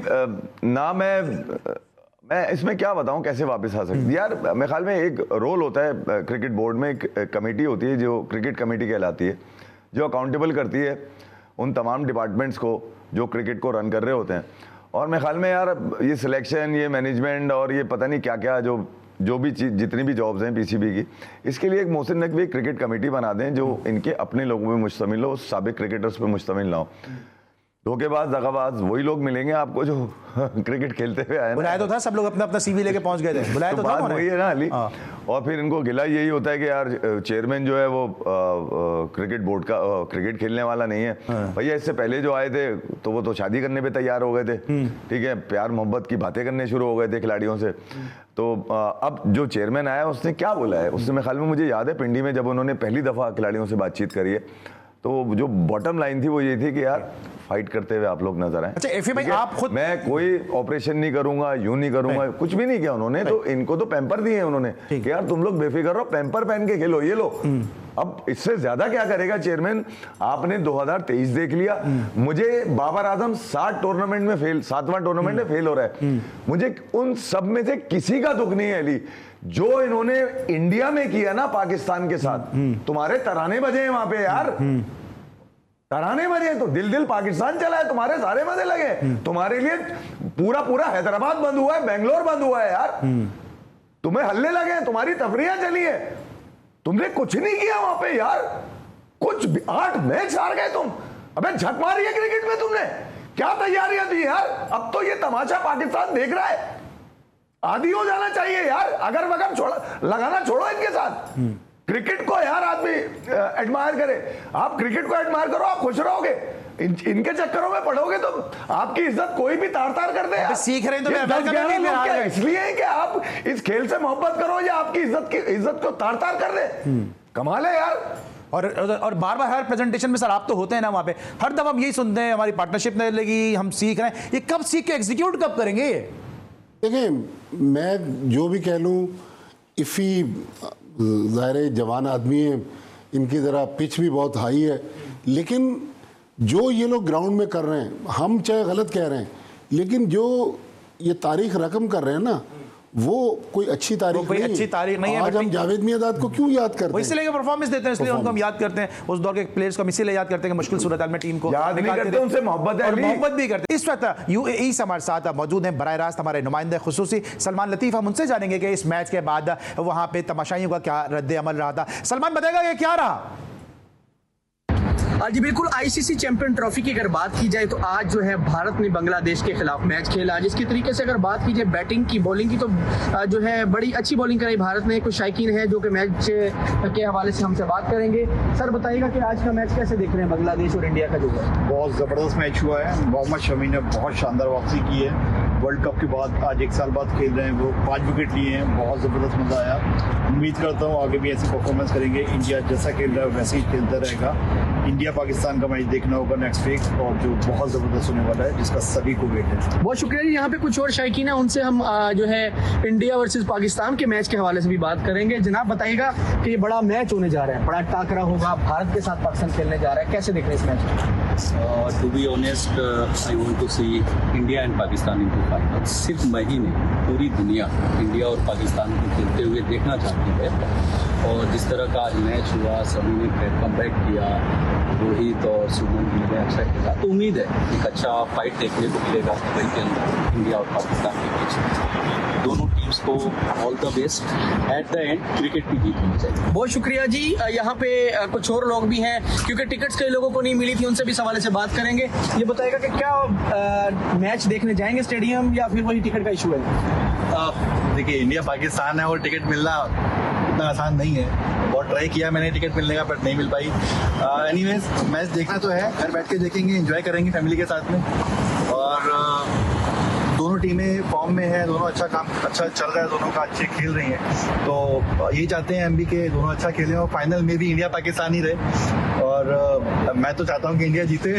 ना मैं इसमें क्या बताऊं कैसे वापस आ सकती यार। मेरे ख्याल में एक रोल होता है क्रिकेट बोर्ड में, एक कमेटी होती है जो क्रिकेट कमेटी कहलाती है, जो अकाउंटेबल करती है उन तमाम डिपार्टमेंट्स को जो क्रिकेट को रन कर रहे होते हैं। और मेरे ख्याल में यार ये सिलेक्शन, ये मैनेजमेंट और ये पता नहीं क्या क्या जो भी चीज़, जितनी भी जॉब्स हैं पीसीबी की, इसके लिए एक मोहसिन नकवी एक क्रिकेट कमेटी बना दें जो इनके अपने लोगों में मुश्तमिल हो, साबिक क्रिकेटर्स पे मुश्तमिल ना हो। धोखेबाज, दगाबाज वही लोग मिलेंगे आपको जो क्रिकेट खेलते हुए आए। बुलाया तो था, सब लोग अपना अपना सीवी लेके पहुंच गए थे, बुलाया तो था बात उन्होंने। वही है ना अली। और फिर इनको गिला यही होता है कि यार चेयरमैन जो है वो क्रिकेट बोर्ड का क्रिकेट खेलने वाला नहीं है। भैया इससे पहले जो आए थे तो वो तो शादी करने पे तैयार हो गए थे, ठीक है, प्यार मोहब्बत की बातें करने शुरू हो गए थे खिलाड़ियों से। तो अब जो चेयरमैन आया उसने क्या बोला है, उसने मेरे ख्याल में, मुझे याद है पिंडी में जब उन्होंने पहली दफ़ा खिलाड़ियों से बातचीत करी है तो जो बॉटम लाइन थी वो ये थी कि यार फाइट करते हुए आप लोग नजर आए। अच्छा एफए भाई, आप खुद, मैं कोई ऑपरेशन नहीं करूंगा, यूं नहीं करूंगा, कुछ भी नहीं किया उन्होंने। तो इनको तो पैम्पर दिए उन्होंने कि यार तुम लोग बेफिक्र रहो, पैम्पर पहन के खेलो, ये लो। अब इससे ज्यादा क्या करेगा चेयरमैन? आपने 2023 देख लिया, मुझे बाबर आजम 7 टूर्नामेंट में फेल, 7वां टूर्नामेंट में फेल हो रहा है। मुझे उन सब में से किसी का दुख नहीं है अली, जो इन्होंने इंडिया में किया ना पाकिस्तान के साथ। तुम्हारे तराने बजे हैं वहां पे यार, तराने बजे, तो दिल दिल पाकिस्तान चला है, तुम्हारे सारे मजे लगे। तुम्हारे लिए पूरा हैदराबाद बंद हुआ है, बेंगलोर बंद हुआ है यार, तुम्हें हल्ले लगे, तुम्हारी तफरियां चली है, तुमने कुछ नहीं किया वहां पे यार। कुछ 8 मैच हार गए तुम। अबे झक मारी है क्रिकेट में तुमने, क्या तैयारियां थी यार? अब तो ये तमाशा पाकिस्तान देख रहा है, आदी हो जाना चाहिए यार, अगर वगैरह लगाना छोड़ो इनके साथ। क्रिकेट को यार आदमी एडमायर करे, आप क्रिकेट को एडमायर करो, आप खुश रहोगे। इनके चक्करों में पड़ोगे तो आपकी इज्जत कोई भी तार तार कर दे। सीख रहे हैं तो इसलिए है कि आप इस खेल से मोहब्बत करो या आपकी इज्जत को तार तार कर दे। कमाल है यार। और बार बार हर प्रेजेंटेशन में सर आप तो होते हैं ना वहां पे, हर दफा हम यही सुनते हैं हमारी पार्टनरशिप नहीं लगी, हम सीख रहे हैं। ये कब सीख के एग्जीक्यूट कब करेंगे? देखिए, मैं जो भी कह लूँ, इफ़ी ज़ाहिर जवान आदमी है, इनकी ज़रा पिच भी बहुत हाई है, लेकिन जो ये लोग ग्राउंड में कर रहे हैं, हम चाहे गलत कह रहे हैं, लेकिन जो ये तारीख रकम कर रहे हैं ना, वो कोई अच्छी तारीख नहीं है। अच्छी तारीख नहीं है। आज हम जावेद मियांदाद को क्यों याद करते हैं? इसलिए परफॉर्मेंस देते हैं, इसलिए उनको हम याद करते हैं। उस दौर के प्लेयर्स को हम इसीलिए याद करते हैं कि मुश्किल सूरत में टीम को याद नहीं करते, उनसे मोहब्बत है, मोहब्बत भी करते हैं। इस वक्त यूएई से हमारे साथ मौजूद हैं बराह रास्त हमारे नुमाइंदे खुसूसी सलमान लतीफ़। हम उनसे जानेंगे कि इस मैच के बाद वहां पे तमाशाइयों का क्या रद्द अमल रहा था। सलमान बताएगा ये क्या रहा? जी बिल्कुल, आईसीसी चैंपियन ट्रॉफी की अगर बात की जाए तो आज जो है भारत ने बांग्लादेश के खिलाफ मैच खेला। जिसकी तरीके से अगर बात की जाए बैटिंग की, बॉलिंग की, तो जो है बड़ी अच्छी बॉलिंग कराई भारत ने। कुछ शायकीन है जो कि मैच के हवाले से हमसे बात करेंगे। सर बताइएगा कि आज का मैच कैसे देख रहे हैं, बांग्लादेश और इंडिया का जो है? बहुत ज़बरदस्त मैच हुआ है। मोहम्मद शमी ने बहुत शानदार वापसी की है, वर्ल्ड कप के बाद आज 1 साल बाद खेल रहे हैं वो, 5 विकेट लिए हैं, बहुत ज़बरदस्त मज़ा आया। उम्मीद करता हूँ आगे भी ऐसी परफॉर्मेंस करेंगे। इंडिया जैसा खेल रहा है वैसे ही खेलता रहेगा। इंडिया पाकिस्तान का मैच देखना होगा नेक्स्ट वीक, और जो बहुत ज़बरदस्त होने वाला है, जिसका सभी को वेट है। बहुत शुक्रिया जी। यहाँ पे कुछ और शायकीन है, उनसे हम जो है इंडिया वर्सेस पाकिस्तान के मैच के हवाले से भी बात करेंगे। जनाब बताइएगा कि ये बड़ा मैच होने जा रहा है, बड़ा टाकरा होगा, भारत के साथ पाकिस्तान खेलने जा रहा है, कैसे देख रहे हैं इस मैच को? To be honest, I want to see India and Pakistan into final. सिर्फ मैं ही नहीं, पूरी दुनिया इंडिया और पाकिस्तान को खेलते हुए देखना चाहती है। और जिस तरह का आज मैच हुआ, सभी ने कमबैक किया, रोहित और सुमन गिल ने अच्छा खेला, तो उम्मीद है एक अच्छा फाइट देखने को मिलेगा दुबई के अंदर इंडिया और पाकिस्तान के बीच। दोनों टीम्स को all the best. At the end cricket की जीत होनी चाहिए। बहुत शुक्रिया जी। यहाँ पे कुछ और लोग भी हैं, क्योंकि टिकट्स कई लोगों को नहीं मिली थी, उनसे भी इस हवाले से बात करेंगे। ये बताएगा कि क्या मैच देखने जाएंगे स्टेडियम या फिर वही टिकट का इशू है? देखिए, इंडिया पाकिस्तान है और टिकट मिलना इतना आसान नहीं है। बहुत ट्राई किया मैंने टिकट मिलने का, बट नहीं मिल पाई। एनीवेज मैच देखना तो है, घर बैठ के देखेंगे, एंजॉय करेंगे फैमिली के साथ में। और दोनों टीमें फॉर्म में है, दोनों अच्छा चल रहा है, दोनों का अच्छे खेल रही हैं। तो यही चाहते हैं एमबी के दोनों अच्छा खेलें और फाइनल में भी इंडिया पाकिस्तान ही रहे। और मैं तो चाहता हूँ कि इंडिया जीते।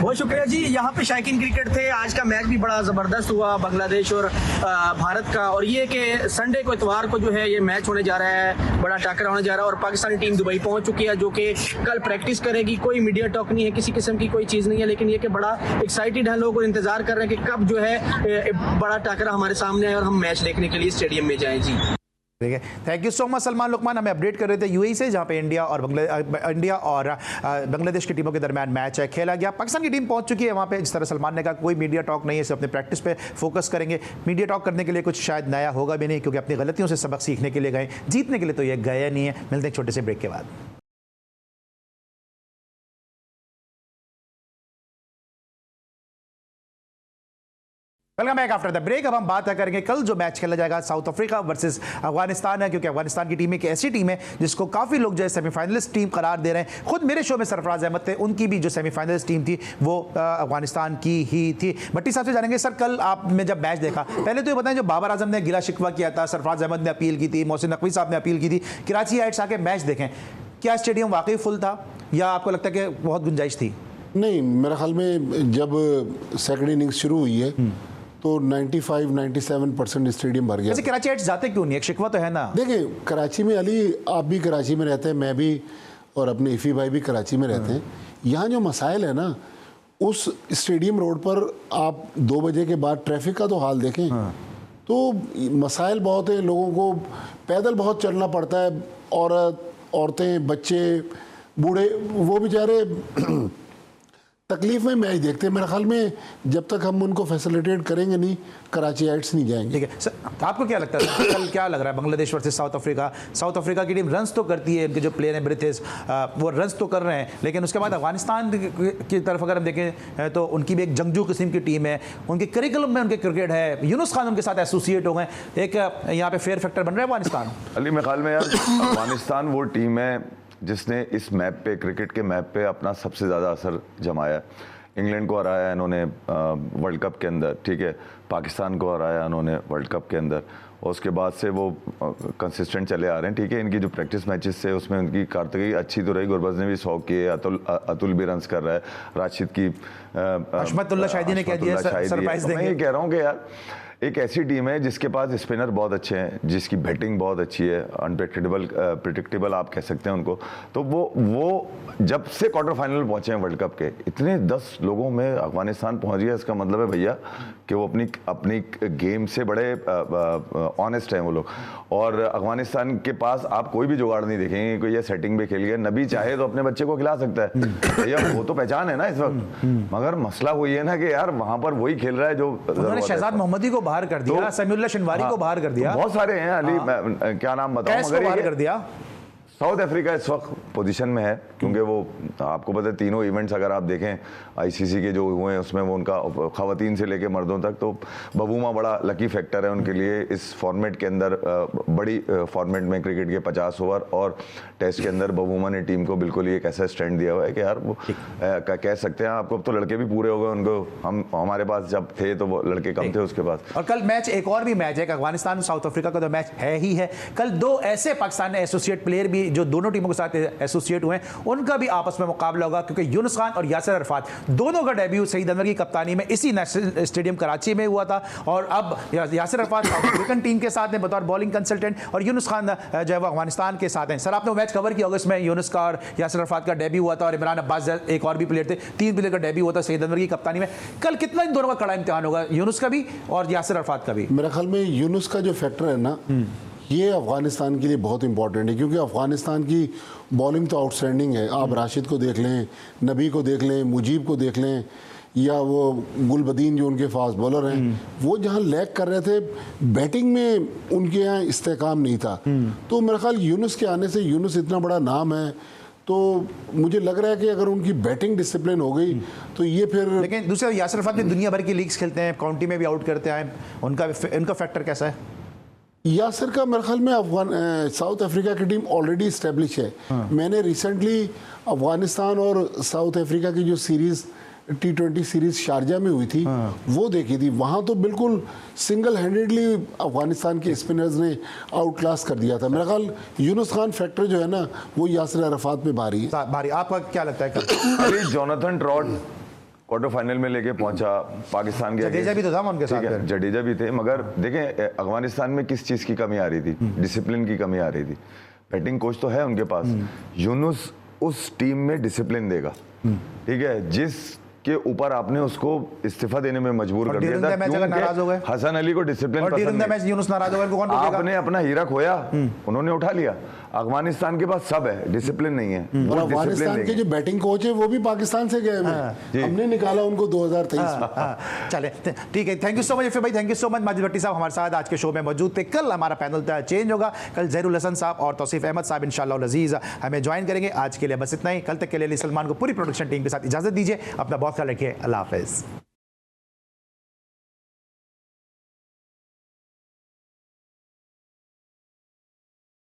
बहुत शुक्रिया जी। यहाँ पे शायकीन क्रिकेट थे। आज का मैच भी बड़ा जबरदस्त हुआ बांग्लादेश और भारत का, और ये कि संडे को इतवार को जो है ये मैच होने जा रहा है, बड़ा टाकरा होने जा रहा है और पाकिस्तानी टीम दुबई पहुंच चुकी है जो कि कल प्रैक्टिस करेगी। कोई मीडिया टॉक नहीं है, किसी किस्म की कोई चीज नहीं है, लेकिन ये कि बड़ा एक्साइटेड है लोग और इंतजार कर रहे हैं कि कब जो है बड़ा टाकरा हमारे सामने आए और हम मैच देखने के लिए स्टेडियम में जाएं। जी ठीक है, thank you so much Salman Lukman. हमें अपडेट कर रहे थे यूएई से, जहां पे इंडिया और बांग्लादेश की टीमों के दरमियान मैच है खेला गया। पाकिस्तान की टीम पहुंच चुकी है वहां पे। जिस तरह सलमान ने कहा, कोई मीडिया टॉक नहीं है, सिर्फ अपने प्रैक्टिस पे फोकस करेंगे। मीडिया टॉक करने के लिए कुछ शायद नया होगा भी नहीं, क्योंकि अपनी गलतियों से सबक सीखने के लिए गए, जीतने के लिए तो ये गए नहीं है। मिलते हैं छोटे से ब्रेक के बाद। Welcome back after the break. अब हम बात करेंगे कल जो मैच खेला जाएगा साउथ अफ्रीका वर्सेस अफगानिस्तान है, क्योंकि अफगानिस्तान की टीम एक ऐसी टीम है जिसको काफ़ी लोग जो है सेमीफाइनलिस्ट टीम करार दे रहे हैं। खुद मेरे शो में सरफराज अहमद थे, उनकी भी जो सेमीफाइनलिस्ट टीम थी वो अफगानिस्तान की ही थी। भट्टी साहब से जानेंगे, सर कल आपने जब मैच देखा, पहले तो ये बताएं, जो बाबर आजम ने गिला शिकवा किया था, सरफराज अहमद ने अपील की थी, मोहसिन नकवी साहब ने अपील की थी, कराची हाइट्स आके मैच देखें, क्या स्टेडियम वाकई फुल था या आपको लगता है कि बहुत गुंजाइश थी? नहीं, मेरे ख्याल में जब सेकंड इनिंग्स शुरू हुई है तो 95-97% स्टेडियम भर गया। वैसे कराची हाइट्स जाते क्यों नहीं? एक शिकवा तो है ना। देखिए, कराची में अली, आप भी कराची में रहते हैं, मैं भी, और अपने इफ़ी भाई भी कराची में रहते हैं। यहाँ जो मसाइल है ना, उस स्टेडियम रोड पर आप 2 बजे के बाद ट्रैफिक का तो हाल देखें। तो मसाइल बहुत है, लोगों को पैदल बहुत चलना पड़ता है, औरतें, बच्चे, बूढ़े, वो बेचारे तकलीफ में मैच देखते हैं। मेरे ख्याल में जब तक हम उनको फैसिलिटेट करेंगे नहीं, कराची हाइट्स नहीं जाएंगे। ठीक है सर, आपको क्या लगता है कल क्या लग रहा है Bangladesh versus south Africa? South Africa की टीम रन्स तो करती है, उनके जो प्लेयर हैं ब्रिथिस, वो रन्स तो कर रहे हैं, लेकिन उसके बाद अफगानिस्तान की तरफ अगर हम देखें तो उनकी भी एक जंगजू किस्म की टीम है, उनके करिकुलम में उनके क्रिकेट है, यूनुस खान उनके साथ एसोसिएट हो गए, एक यहाँ पे फेयर फैक्टर बन रहा है अफगानिस्तान। अली मेरे ख्याल में यार अफगानिस्तान वो टीम है जिसने इस मैप पे, क्रिकेट के मैप पे अपना सबसे ज़्यादा असर जमाया। इंग्लैंड को हराया इन्होंने वर्ल्ड कप के अंदर, ठीक है, पाकिस्तान को हराया इन्होंने वर्ल्ड कप के अंदर, और उसके बाद से वो कंसिस्टेंट चले आ रहे हैं। ठीक है, इनकी जो प्रैक्टिस मैचेस से उसमें उनकी कारकर्दगी अच्छी तो रही। गुरबज ने भी 100 किए, अतुल भी रन्स कर रहा है, राशिद की अशमतुल्लाह शाहिदी ने कह दिया सरप्राइज देंगे। मैं ये कह रहा हूँ कि यार एक ऐसी टीम है जिसके पास स्पिनर बहुत अच्छे हैं, जिसकी बैटिंग बहुत अच्छी है, प्रिडिक्टेबल आप कह सकते हैं उनको। तो वो जब से क्वार्टर फाइनल पहुंचे हैं वर्ल्ड कप के, इतने 10 लोगों में अफगानिस्तान पहुंच गया। इसका मतलब है भैया कि वो अपनी गेम से बड़े ऑनेस्ट हैं वो लोग। और अफगानिस्तान के पास आप कोई भी जुगाड़ नहीं देखेंगे, कोई ये सेटिंग पे खेल गया, नबी चाहे तो अपने बच्चे को खिला सकता है भैया, वो तो पहचान है ना इस वक्त। मगर मसला वही है ना कि यार वहां पर वही खेल रहा है जो उन्होंने शहजाद मोहम्मदी को बाहर कर दिया, समीउल्लाह शनवारी को बाहर कर दिया, बहुत सारे हैं अली, क्या नाम बताऊं, मगर बाहर कर दिया। साउथ अफ्रीका इस वक्त पोजीशन में है क्योंकि वो आपको पता है तीनों इवेंट्स अगर आप देखें आईसीसी के जो हुए हैं उसमें वो उनका खवातीन से लेके मर्दों तक, तो बबूमा बड़ा लकी फैक्टर है उनके लिए इस फॉर्मेट के अंदर। बड़ी फॉर्मेट में क्रिकेट के 50 ओवर और टेस्ट के अंदर बबूमा ने टीम को बिल्कुल एक ऐसा स्टैंड दिया हुआ है कि यार वो कह सकते हैं आपको, अब तो लड़के भी पूरे हो गए उनको, हमारे पास जब थे तो वो लड़के कम थे उसके पास। और कल मैच एक और भी मैच है, अफगानिस्तान साउथ अफ्रीका का तो मैच है ही है। कल 2 ऐसे पाकिस्तान एसोसिएट प्लेयर भी जो दोनों टीमों के साथ एसोसिएट हुए हैं, उनका भी आपस में मुकाबला होगा, क्योंकि यूनुस खान और यासिर अरफात दोनों का डेब्यू सईद अनवर की कप्तानी में इसी नेशनल स्टेडियम कराची में हुआ था। और अब Yasir Arfat south African team के साथ हैं बतौर बॉलिंग कंसल्टेंट, और यूनुस खान जो है वो अफगानिस्तान के साथ हैं। सर आपने वो मैच कवर किया होगा, इसमें यूनुस का और यासिर अरफात का डेब्यू हुआ था, और इमरान अब्बास एक और भी प्लेयर थे, 3 प्लेयर का डेब्यू हुआ था सईद अनवर की कप्तानी में। कल कितना इन दोनों का कड़ा इम्तिहान होगा, यूनुस का भी और यासिर अरफात का भी? मेरे ख्याल में यूनुस का जो फैक्टर है ना, ये अफगानिस्तान के लिए बहुत इंपॉर्टेंट है, क्योंकि अफगानिस्तान की बॉलिंग तो आउटस्टैंडिंग है। आप राशिद को देख लें, नबी को देख लें, मुजीब को देख लें, या वो गुलबदीन जो उनके फास्ट बॉलर हैं, वो जहाँ लैग कर रहे थे बैटिंग में, उनके यहाँ इस्तेकाम नहीं था। तो मेरे ख्याल यूनुस के आने से, यूनुस इतना बड़ा नाम है, तो मुझे लग रहा है कि अगर उनकी बैटिंग डिसिप्लिन हो गई तो ये फिर। लेकिन दूसरे यासिर अरफात भी दुनिया भर की लीग्स खेलते हैं, काउंटी में भी आउट करते हैं, उनका फैक्टर कैसा है? यासिर का मेरे ख्याल में साउथ अफ्रीका की टीम ऑलरेडी इस्टेब्लिश है। मैंने रिसेंटली अफगानिस्तान और साउथ अफ्रीका की जो सीरीज़ T20 सीरीज शारजा में हुई थी, वो देखी थी। वहाँ तो बिल्कुल सिंगल हैंडेडली अफगानिस्तान के स्पिनर्स ने आउट क्लास कर दिया था। मेरा ख्याल यूनुस खान फैक्टर जो है ना, वो यासिर अराफात में भारी है। भारी, आपका क्या लगता है? अभी जोनाथन ट्रॉट क्वार्टर फाइनल में लेके पहुंचा पाकिस्तान के। जडेजा भी तो था उनके साथ, जडेजा भी थे, मगर देखें अफगानिस्तान में किस चीज़ की कमी आ रही थी? डिसिप्लिन की कमी आ रही थी। बैटिंग कोच तो है उनके पास, यूनुस उस टीम में डिसिप्लिन देगा, ठीक है, जिस के ऊपर आपने उसको इस्तीफा देने में मजबूर कर दिया था, नाराज हो गए। हसन अली को डिसिप्लिन पसंद नहीं। यूनुस नाराज हो गए, कौन रोकेगा? आपने अपना हीरा खोया, उन्होंने उठा लिया। अफगानिस्तान के पास सब है, डिसिप्लिन नहीं है। और अफगानिस्तान के जो बैटिंग कोच है वो भी पाकिस्तान से गए हैं, हमने निकाला उनको 2023 में। चले ठीक है, थैंक यू सो मच भाई, thank you so much. Majid Bhatti sahab हमारे साथ आज के शो में मौजूद थे। कल हमारा पैनल चेंज होगा, कल जहीरुल हसन साहब और तौसीफ अहमद साहब इंशाअल्लाह अजीज हमें ज्वाइन करेंगे। आज के लिए बस इतना ही। कल तक के लिए सलमान को पूरी प्रोडक्शन टीम के साथ इजाजत दीजिए। अपना बहुत ख्याल रखिए। अल्लाह हाफिज़।